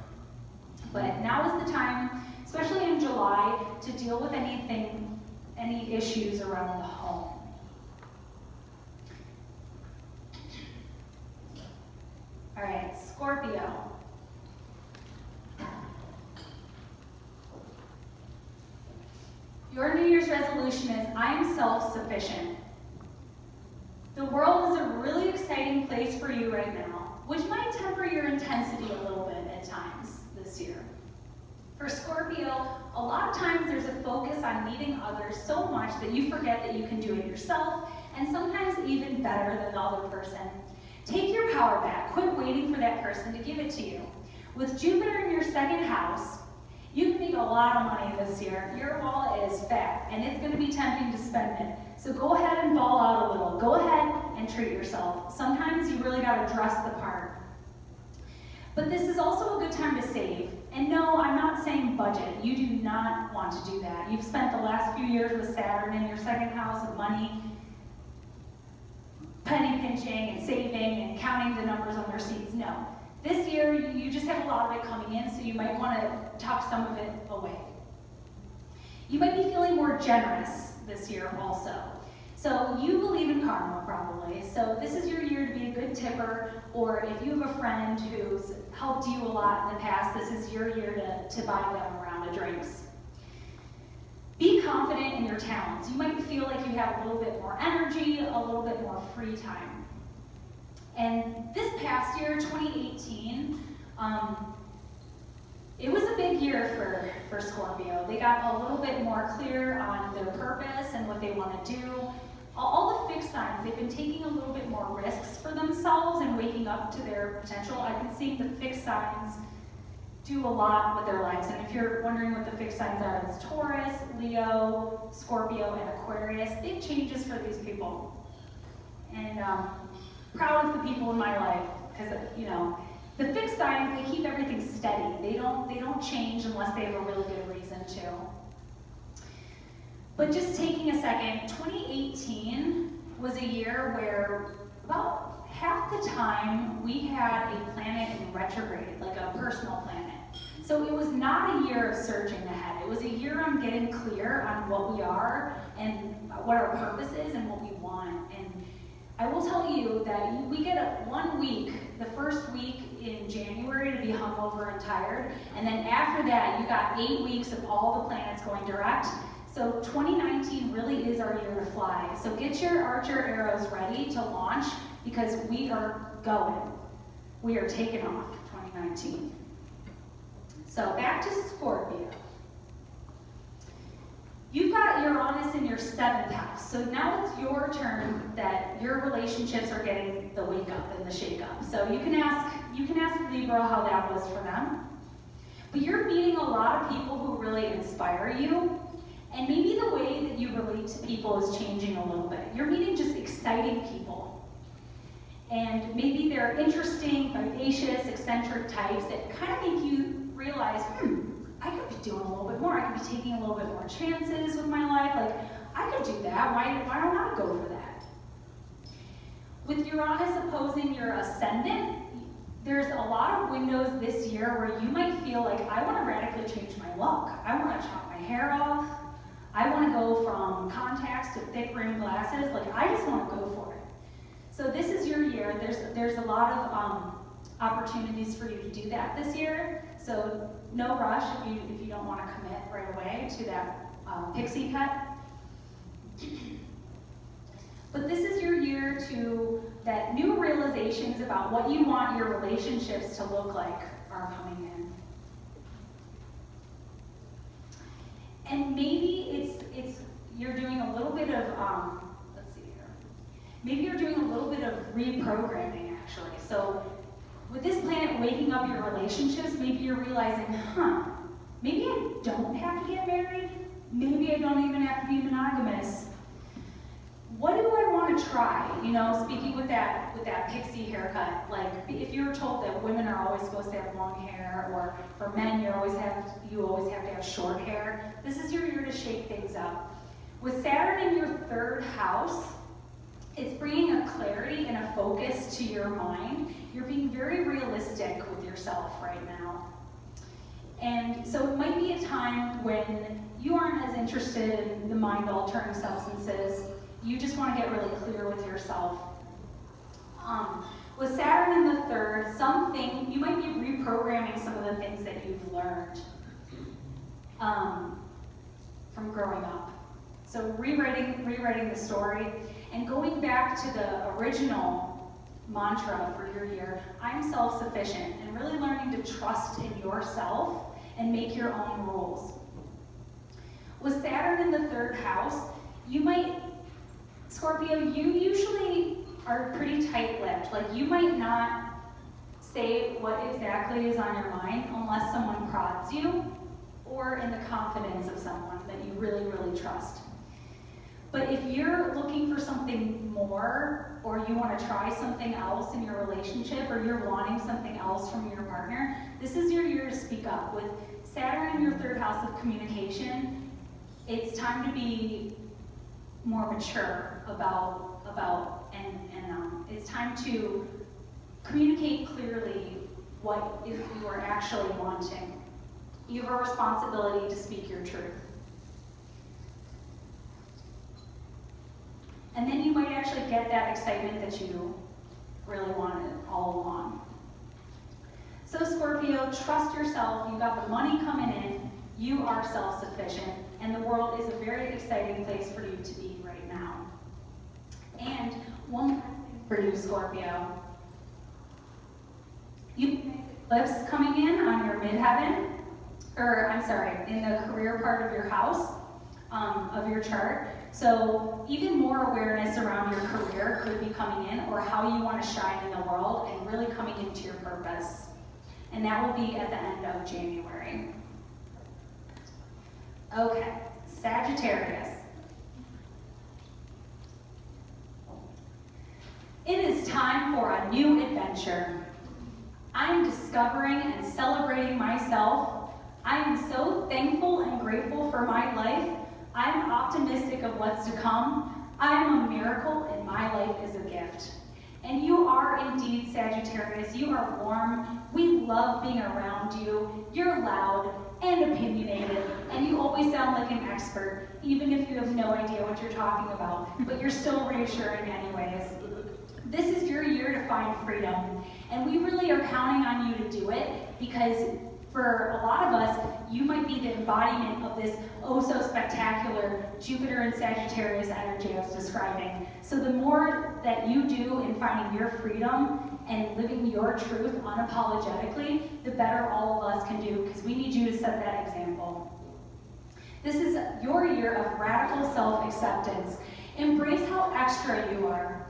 But now is the time, especially in July, to deal with any issues around the home. All right, Scorpio. Your New Year's resolution is, I am self-sufficient. The world is a really exciting place for you right now, which might temper your intensity a little bit at times this year. For Scorpio, a lot of times there's a focus on needing others so much that you forget that you can do it yourself, and sometimes even better than the other person. Take your power back. Quit waiting for that person to give it to you. With Jupiter in your second house, you can make a lot of money this year. Your wallet is fat, and it's going to be tempting to spend it. So go ahead and ball out a little. Go ahead and treat yourself. Sometimes you really got to dress the part. But this is also a good time to save. And no, I'm not saying budget. You do not want to do that. You've spent the last few years with Saturn in your second house of money, penny pinching and saving and counting the numbers on the receipts. No. This year, you just have a lot of it coming in, so you might want to tuck some of it away. You might be feeling more generous this year also. So you believe in karma, probably. So this is your year to be a good tipper, or if you have a friend who's helped you a lot in the past, this is your year to buy them a round of drinks. Be confident in your talents. You might feel like you have a little bit more energy, a little bit more free time. And this past year, 2018, it was a big year for Scorpio. They got a little bit more clear on their purpose and what they want to do. All the fixed signs, they've been taking a little bit more risks for themselves and waking up to their potential. I've been seeing the fixed signs do a lot with their lives. And if you're wondering what the fixed signs are, it's Taurus, Leo, Scorpio, and Aquarius. Big changes for these people. And proud of the people in my life, because the fixed signs, they keep everything steady. They don't change unless they have a really good reason to. But just taking a second, 2018 was a year where about half the time we had a planet in retrograde, like a personal planet. So it was not a year of surging ahead. It was a year on getting clear on what we are and what our purpose is and what we want. And I will tell you that we get 1 week, the first week in January, to be hungover and tired, and then after that you got 8 weeks of all the planets going direct. So 2019 really is our year to fly. So get your archer arrows ready to launch, because we are going. We are taking off 2019. So back to Scorpio. You've got Uranus in your 7th house, so now it's your turn that your relationships are getting the wake up and the shake up. So you can ask Libra how that was for them. But you're meeting a lot of people who really inspire you, and maybe the way that you relate to people is changing a little bit. You're meeting just exciting people. And maybe they're interesting, vivacious, eccentric types that kind of make you realize, I could be doing a little bit more. I could be taking a little bit more chances with my life. Like, I could do that. Why don't I go for that? With Uranus opposing your ascendant, there's a lot of windows this year where you might feel like, I want to radically change my look. I want to chop my hair off. I want to go from contacts to thick rimmed glasses. Like, I just want to go for it. So this is your year. There's a lot of opportunities for you to do that this year. So no rush if you don't want to commit right away to that pixie cut. But this is your year that new realizations about what you want your relationships to look like are coming in. And maybe you're doing a little bit of, let's see here. Maybe you're doing a little bit of reprogramming, actually. So with this planet waking up your relationships, maybe you're realizing, maybe I don't have to get married. Maybe I don't even have to be monogamous. What do I want to try? Speaking with that pixie haircut, like if you were told that women are always supposed to have long hair, or for men you always have to have short hair, this is your year to shake things up. With Saturn in your 3rd house, it's bringing a clarity and a focus to your mind. You're being very realistic with yourself right now. And so it might be a time when you aren't as interested in the mind-altering substances. You just want to get really clear with yourself. With Saturn in the third, you might be reprogramming some of the things that you've learned from growing up. So rewriting the story and going back to the original mantra for your year, I'm self-sufficient, and really learning to trust in yourself and make your own rules. With Saturn in the third house, Scorpio, you usually are pretty tight-lipped. Like, you might not say what exactly is on your mind unless someone prods you or in the confidence of someone that you really, really trust. But if you're looking for something more, or you want to try something else in your relationship, or you're wanting something else from your partner, this is your year to speak up. With Saturn in your third house of communication, it's time to be more mature about it's time to communicate clearly what you are actually wanting. You have a responsibility to speak your truth. And then you might actually get that excitement that you really wanted all along. So Scorpio, trust yourself. You got the money coming in. You are self-sufficient. And the world is a very exciting place for you to be right now. And one more thing for you, Scorpio. You have eclipse coming in on your midheaven, in the career part of your house, of your chart. So even more awareness around your career could be coming in, or how you want to shine in the world and really coming into your purpose. And that will be at the end of January. Okay, Sagittarius. It is time for a new adventure. I am discovering and celebrating myself. I am so thankful and grateful for my life. I am optimistic of what's to come. I am a miracle, and my life is a gift. And you are indeed Sagittarius. You are warm. We love being around you. You're loud and opinionated, and you always sound like an expert, even if you have no idea what you're talking about, but you're still reassuring anyways. This is your year to find freedom, and we really are counting on you to do it, because for a lot of us, you might be the embodiment of this oh-so-spectacular Jupiter and Sagittarius energy I was describing. So the more that you do in finding your freedom and living your truth unapologetically, the better all of us can do, because we need you to set that example. This is your year of radical self-acceptance. Embrace how extra you are.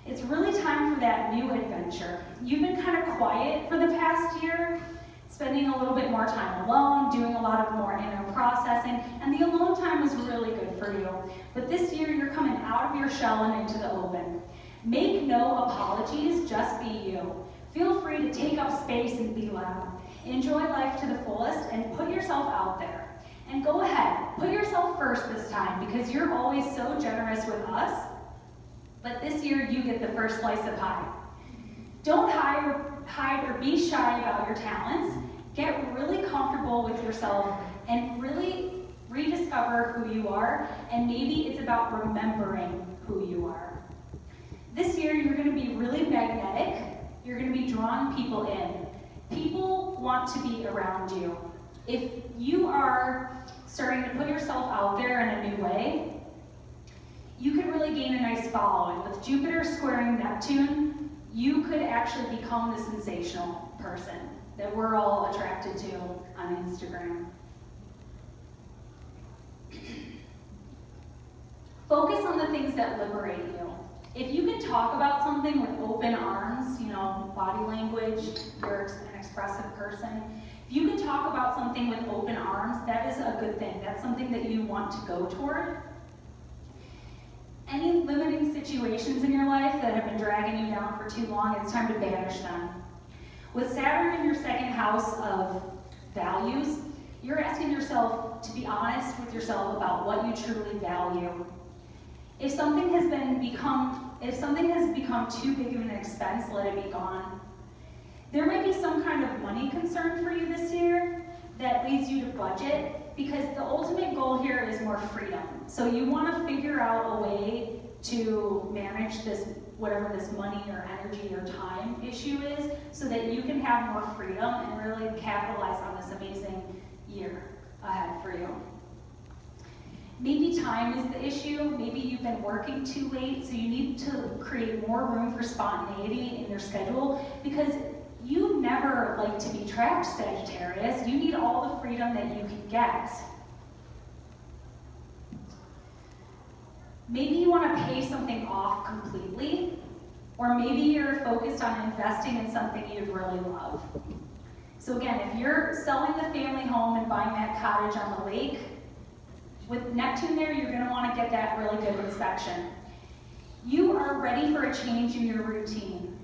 It's really time for that new adventure. You've been kind of quiet for the past year, spending a little bit more time alone, doing a lot of more inner processing, and the alone time was really good for you. But this year, you're coming out of your shell and into the open. Make no apologies, just be you. Feel free to take up space and be loud. Enjoy life to the fullest and put yourself out there. And go ahead, put yourself first this time, because you're always so generous with us. But this year, you get the first slice of pie. Don't hide or be shy about your talents. Get really comfortable with yourself and really rediscover who you are, and maybe it's about remembering who you are. This year, you're going to be really magnetic. You're going to be drawing people in. People want to be around you. If you are starting to put yourself out there in a new way, you could really gain a nice following. With Jupiter squaring Neptune, you could actually become the sensational person that we're all attracted to on Instagram. Focus on the things that liberate you. If you can talk about something with open arms, body language, you're an expressive person. If you can talk about something with open arms, that is a good thing. That's something that you want to go toward. Any limiting situations in your life that have been dragging you down for too long, it's time to banish them. With Saturn in your second house of values, you're asking yourself to be honest with yourself about what you truly value. If something has become too big of an expense, let it be gone. There might be some kind of money concern for you this year that leads you to budget, because the ultimate goal here is more freedom. So you want to figure out a way to manage this whatever this money or energy or time issue is, so that you can have more freedom and really capitalize on this amazing year ahead for you. Maybe time is the issue. Maybe you've been working too late, so you need to create more room for spontaneity in your schedule, because you never like to be trapped, Sagittarius. You need all the freedom that you can get. Maybe you want to pay something off completely, or maybe you're focused on investing in something you'd really love. So again, if you're selling the family home and buying that cottage on the lake, with Neptune there, you're going to want to get that really good inspection. You are ready for a change in your routine.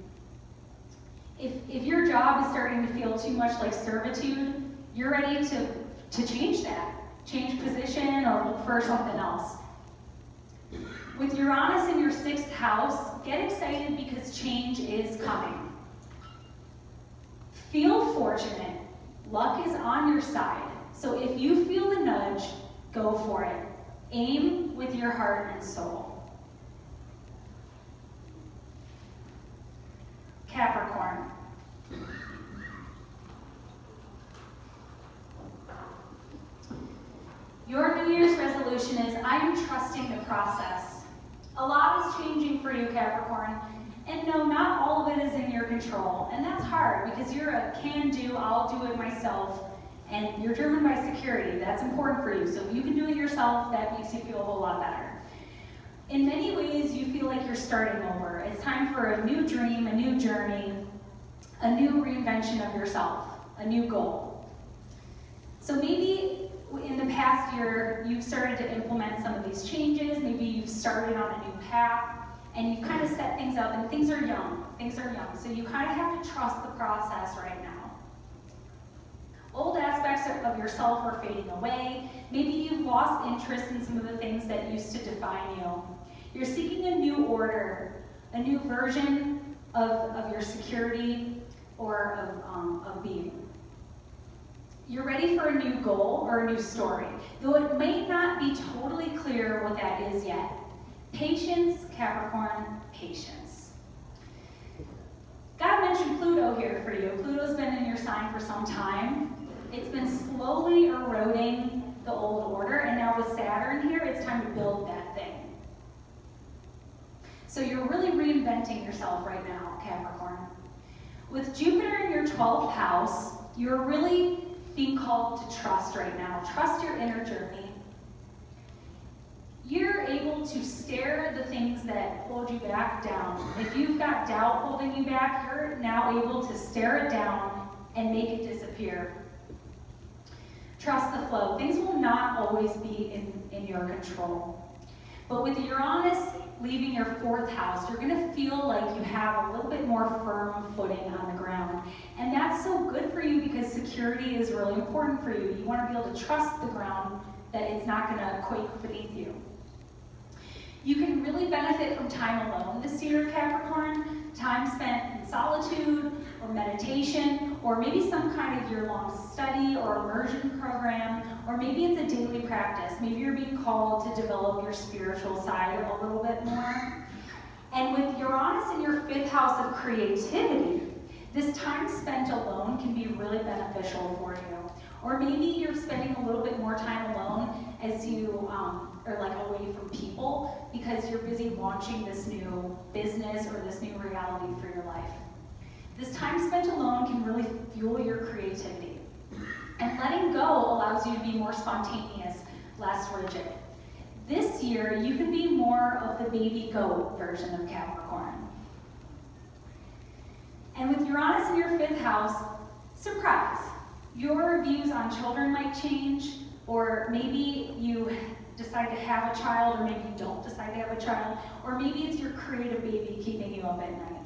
If your job is starting to feel too much like servitude, you're ready to change that. Change position or look for something else. With Uranus in your 6th house, get excited because change is coming. Feel fortunate. Luck is on your side. So if you feel the nudge, go for it. Aim with your heart and soul. Capricorn. Your New Year's resolution is, I am trusting the process. A lot is changing for you, Capricorn. And no, not all of it is in your control. And that's hard because you're a can-do, I'll do it myself. And you're driven by security. That's important for you. So if you can do it yourself, that makes you feel a whole lot better. In many ways, you feel like you're starting over. It's time for a new dream, a new journey, a new reinvention of yourself, a new goal. So maybe in the past year, you've started to implement some of these changes. Maybe you've started on a new path, and you've kind of set things up, and things are young. So you kind of have to trust the process right now. Old aspects of yourself are fading away. Maybe you've lost interest in some of the things that used to define you. You're seeking a new order, a new version of your security or of being. You're ready for a new goal or a new story, though it may not be totally clear what that is yet. Patience, Capricorn, patience. God mentioned Pluto here for you. Pluto's been in your sign for some time. It's been slowly eroding the old order, and now with Saturn here, it's time to build that thing. So you're really reinventing yourself right now, Capricorn. With Jupiter in your 12th house, you're really being called to trust right now. Trust your inner journey. You're able to stare the things that hold you back down. If you've got doubt holding you back, you're now able to stare it down and make it disappear. Trust the flow. Things will not always be in your control. But with Uranus leaving your 4th house, you're going to feel like you have a little bit more firm footing on the ground. And that's so good for you because security is really important for you. You want to be able to trust the ground, that it's not going to quake beneath you. You can really benefit from time alone this year, Capricorn. Time spent in solitude or meditation, or maybe some kind of year-long study or immersion program, or maybe it's a daily practice. Maybe you're being called to develop your spiritual side a little bit more. And with Uranus in your 5th house of creativity, this time spent alone can be really beneficial for you. Or maybe you're spending a little bit more time alone as you are like away from people because you're busy launching this new business or this new reality for your life. This time spent alone can really fuel your creativity. And letting go allows you to be more spontaneous, less rigid. This year, you can be more of the baby goat version of Capricorn. And with Uranus in your 5th house, surprise. Your views on children might change, or maybe you decide to have a child, or maybe you don't decide to have a child, or maybe it's your creative baby keeping you up at night.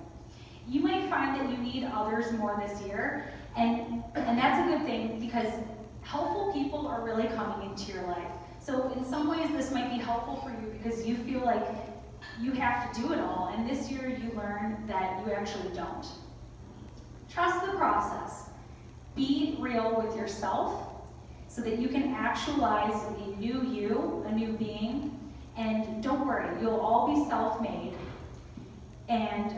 You might find that you need others more this year, and that's a good thing because helpful people are really coming into your life. So in some ways this might be helpful for you because you feel like you have to do it all, and this year you learn that you actually don't. Trust the process. Be real with yourself so that you can actualize a new you, a new being, and don't worry, you'll all be self-made. And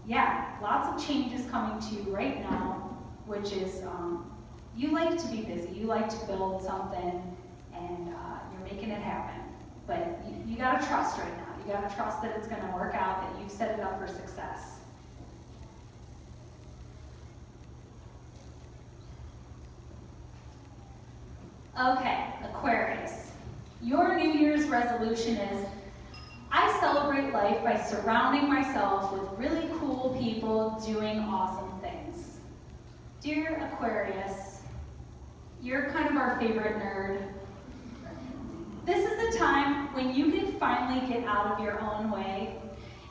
yeah, lots of changes coming to you right now, which is you like to be busy, you like to build something, and you're making it happen. But you gotta trust right now. You gotta trust that it's gonna work out, that you've set it up for success. Okay, Aquarius. Your New Year's resolution is, I celebrate life by surrounding myself with really cool people doing awesome things. Dear Aquarius, you're kind of our favorite nerd. This is a time when you can finally get out of your own way.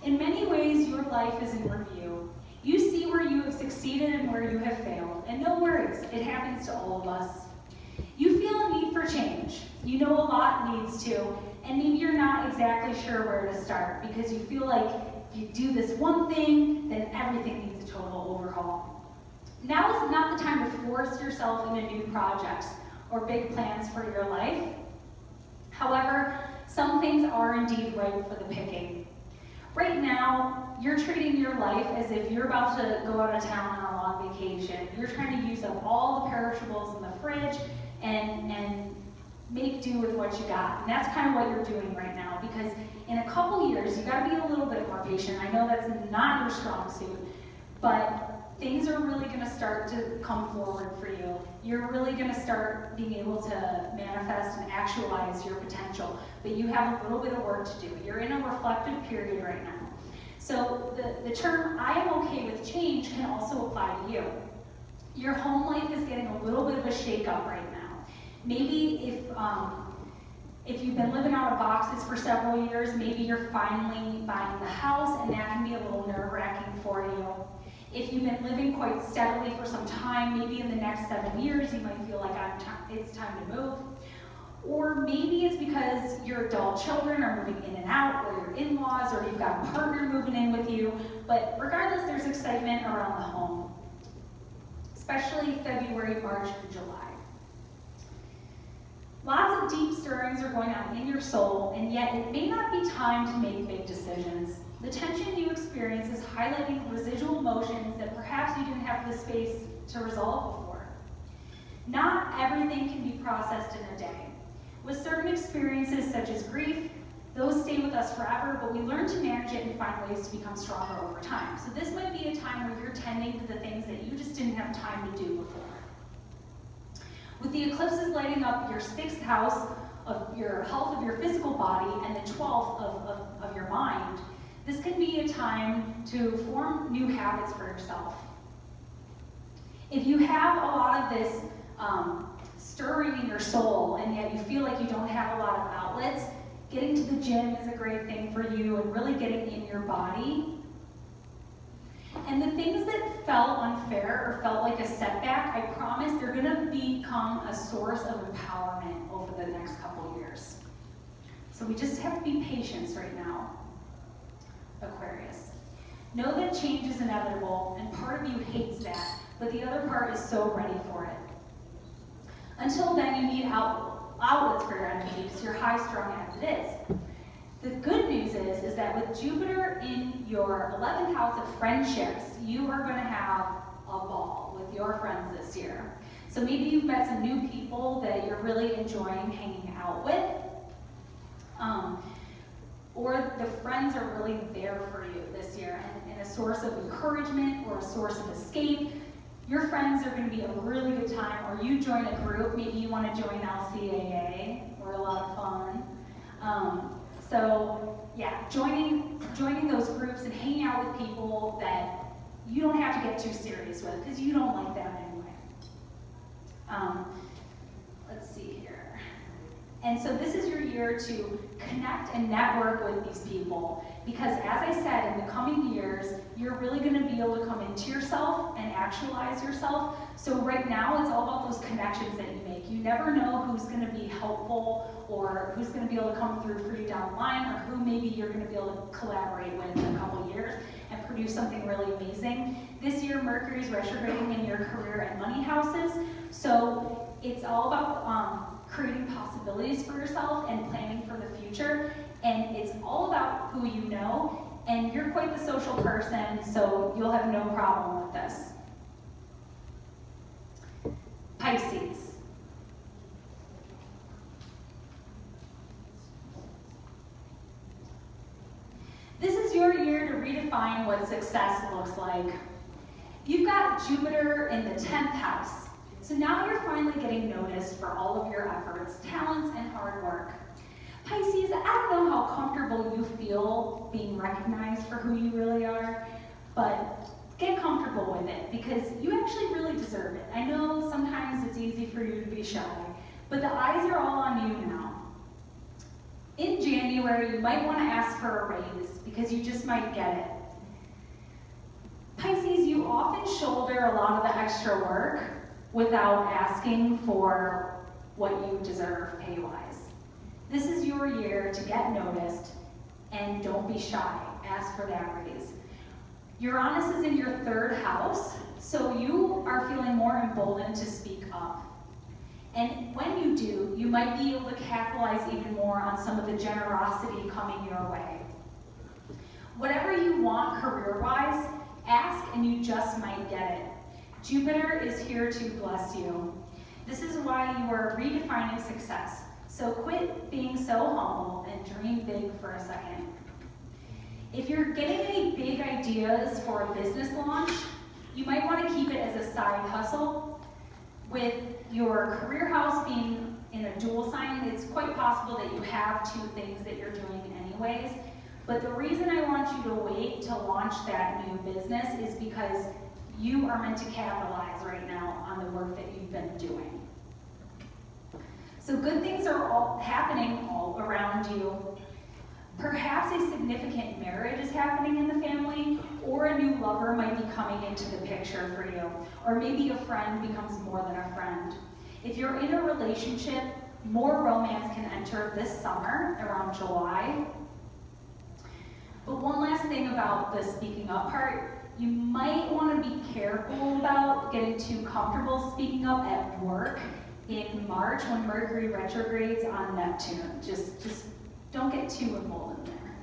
In many ways, your life is in review. You see where you have succeeded and where you have failed, and no worries, it happens to all of us. You feel a need for change. You know a lot needs to, and maybe you're not exactly sure where to start because you feel like if you do this one thing, then everything needs a total overhaul. Now is not the time to force yourself into new projects or big plans for your life. However, some things are indeed ripe for the picking. Right now, you're treating your life as if you're about to go out of town on a long vacation. You're trying to use up all the perishables in the fridge and make do with what you got. And that's kind of what you're doing right now, because in a couple years, you gotta be a little bit more patient. I know that's not your strong suit, but things are really gonna start to come forward for you. You're really gonna start being able to manifest and actualize your potential, but you have a little bit of work to do. You're in a reflective period right now. So the term, I am okay with change, can also apply to you. Your home life is getting a little bit of a shake-up right now. Maybe if you've been living out of boxes for several years, maybe you're finally buying the house, and that can be a little nerve-wracking for you. If you've been living quite steadily for some time, maybe in the next 7 years, you might feel like it's time to move. Or maybe it's because your adult children are moving in and out, or your in-laws, or you've got a partner moving in with you. But regardless, there's excitement around the home, especially February, March, and July. Lots of deep stirrings are going on in your soul, and yet it may not be time to make big decisions. The tension you experience is highlighting residual emotions that perhaps you didn't have the space to resolve before. Not everything can be processed in a day. With certain experiences such as grief, those stay with us forever, but we learn to manage it and find ways to become stronger over time. So this might be a time where you're tending to the things that you just didn't have time to do before. With the eclipses lighting up your 6th house of your health of your physical body and the 12th of your mind, this can be a time to form new habits for yourself. If you have a lot of this stirring in your soul, and yet you feel like you don't have a lot of outlets, getting to the gym is a great thing for you, and really getting in your body. And the things that felt unfair or felt like a setback, I promise they're gonna become a source of empowerment over the next couple of years. So we just have to be patient right now, Aquarius. Know that change is inevitable, and part of you hates that, but the other part is so ready for it. Until then, you need outlets for your energy because you're high-strung as it is. The good news is that with Jupiter in your 11th house of friendships, you are going to have a ball with your friends this year. So maybe you've met some new people that you're really enjoying hanging out with, or the friends are really there for you this year and a source of encouragement or a source of escape. Your friends are going to be a really good time, or you join a group. Maybe you want to join LCAA. We're a lot of fun. So yeah, joining those groups and hanging out with people that you don't have to get too serious with because you don't like them anyway. Let's see here. And so this is your year to connect and network with these people, because as I said, in the coming years, you're really going to be able to come into yourself and actualize yourself. So right now, it's all about those connections that you make. You never know who's going to be helpful or who's going to be able to come through for you down the line, or who maybe you're going to be able to collaborate with in a couple of years and produce something really amazing. This year, Mercury's retrograding in your career and money houses, so it's all about creating possibilities for yourself and planning for the future. And it's all about who you know and you're quite the social person, so you'll have no problem with this. Pisces. This is your year to redefine what success looks like. You've got Jupiter in the 10th house, so now you're finally getting noticed for all of your efforts, talents, and hard work. Pisces, I don't know how comfortable you feel being recognized for who you really are, but get comfortable with it because you actually really deserve it. I know sometimes it's easy for you to be shy, but the eyes are all on you now. In January, you might want to ask for a raise because you just might get it. Pisces, you often shoulder a lot of the extra work without asking for what you deserve pay-wise. This is your year to get noticed, and don't be shy. Ask for that raise. Uranus is in your 3rd house, so you are feeling more emboldened to speak up. And when you do, you might be able to capitalize even more on some of the generosity coming your way. Whatever you want career-wise, ask and you just might get it. Jupiter is here to bless you. This is why you are redefining success. So quit being so humble and dream big for a second. If you're getting any big ideas for a business launch, you might want to keep it as a side hustle. With your career house being in a dual sign, it's quite possible that you have 2 things that you're doing anyways. But the reason I want you to wait to launch that new business is because you are meant to capitalize right now on the work that you've been doing. So good things are all happening all around you. Perhaps a significant marriage is happening in the family, or a new lover might be coming into the picture for you, or maybe a friend becomes more than a friend. If you're in a relationship, more romance can enter this summer, around July. But one last thing about the speaking up part, you might want to be careful about getting too comfortable speaking up at work in March when Mercury retrogrades on Neptune. Just don't get too emboldened there.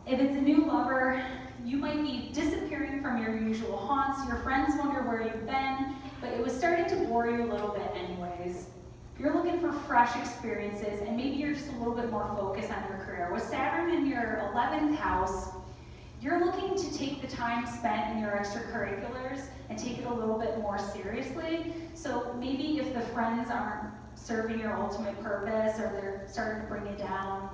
If it's a new lover, you might be disappearing from your usual haunts. Your friends wonder where you've been, but it was starting to bore you a little bit anyways. You're looking for fresh experiences, and maybe you're just a little bit more focused on your career. With Saturn in your 11th house, you're looking to take the time spent in your extracurriculars and take it a little bit more seriously. So maybe if the friends aren't serving your ultimate purpose or they're starting to bring you down,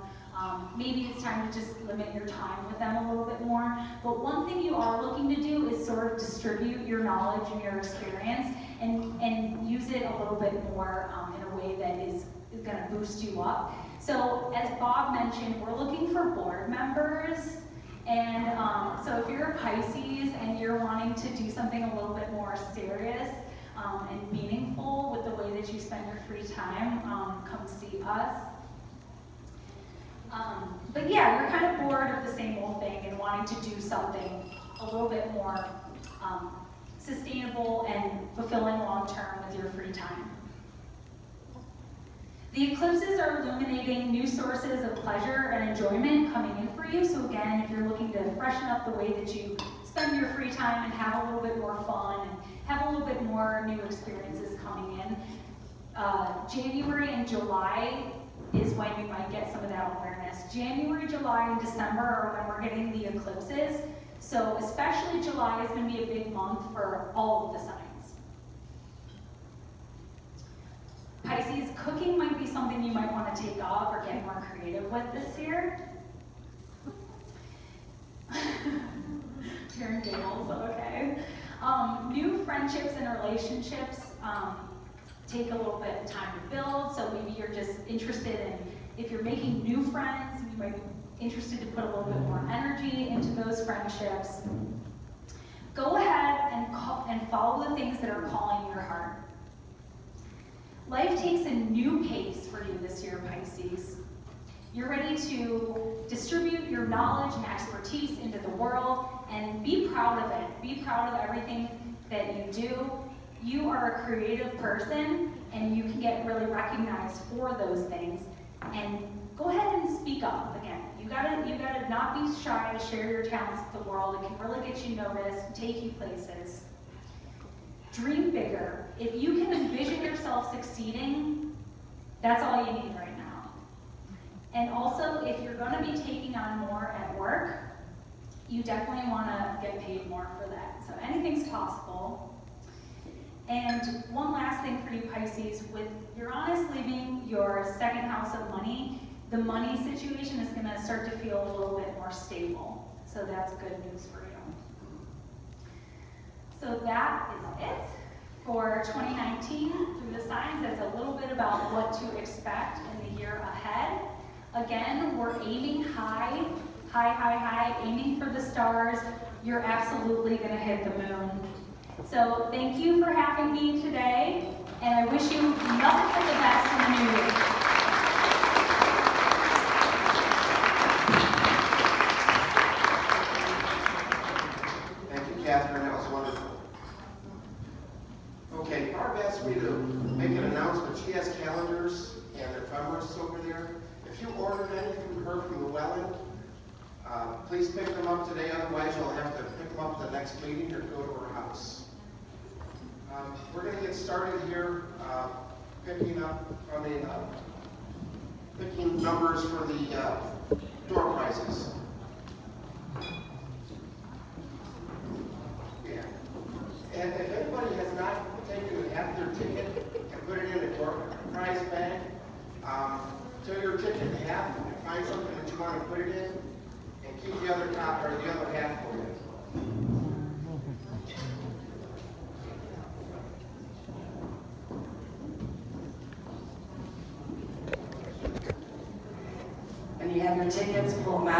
maybe it's time to just limit your time with them a little bit more. But one thing you are looking to do is sort of distribute your knowledge and your experience and use it a little bit more in a way that is going to boost you up. So as Bob mentioned, we're looking for board members. And so if you're a Pisces and you're wanting to do something a little bit more serious and meaningful with the way that you spend your free time, come see us. But yeah, you're kind of bored of the same old thing and wanting to do something a little bit more sustainable and fulfilling long-term with your free time. The eclipses are illuminating new sources of pleasure and enjoyment coming in for you. So again, if you're looking to freshen up the way that you spend your free time and have a little bit more fun and have a little bit more new experiences coming in, January and July is when you might get some of that awareness. January, July, and December are when we're getting the eclipses. So especially July is going to be a big month for all of the signs. Pisces, cooking might be something you might want to take off or get more creative with this year. Turn tables, okay. New friendships and relationships take a little bit of time to build, so maybe you're just interested in, if you're making new friends, you might be interested to put a little bit more energy into those friendships. Go ahead and follow the things that are calling your heart. Life takes a new pace for you this year, Pisces. You're ready to distribute your knowledge and expertise into the world and be proud of it. Be proud of everything that you do. You are a creative person and you can get really recognized for those things. And go ahead and speak up again. You gotta not be shy to share your talents with the world. It can really get you noticed, take you places. Dream bigger. If you can envision yourself succeeding, that's all you need right now. And also, if you're gonna be taking on more at work, you definitely wanna get paid more for that. So anything's possible. And one last thing for you Pisces, with Uranus leaving your second house of money, the money situation is gonna start to feel a little bit more stable. So that's good news for you. So that is it for 2019 through the signs. That's a little bit about what to expect in the year ahead. Again, we're aiming high, aiming for the stars. You're absolutely gonna hit the moon. So thank you for having me today, and I wish you nothing but the best in the new year. Thank you, Catherine. That was wonderful. Okay, Barb asked me to make an announcement. She has calendars and ephemera's over there. If you ordered any from her from Llewellyn, please pick them up today. Otherwise, you'll have to pick them up at the next meeting or go to her house. We're going to get started here, picking numbers for the door prizes. Yeah. And if anybody has not taken half their ticket and put it in a door prize bag, tear your ticket in half and find something that you want to put it in, and keep the other half for you. When you have your tickets, pull them out.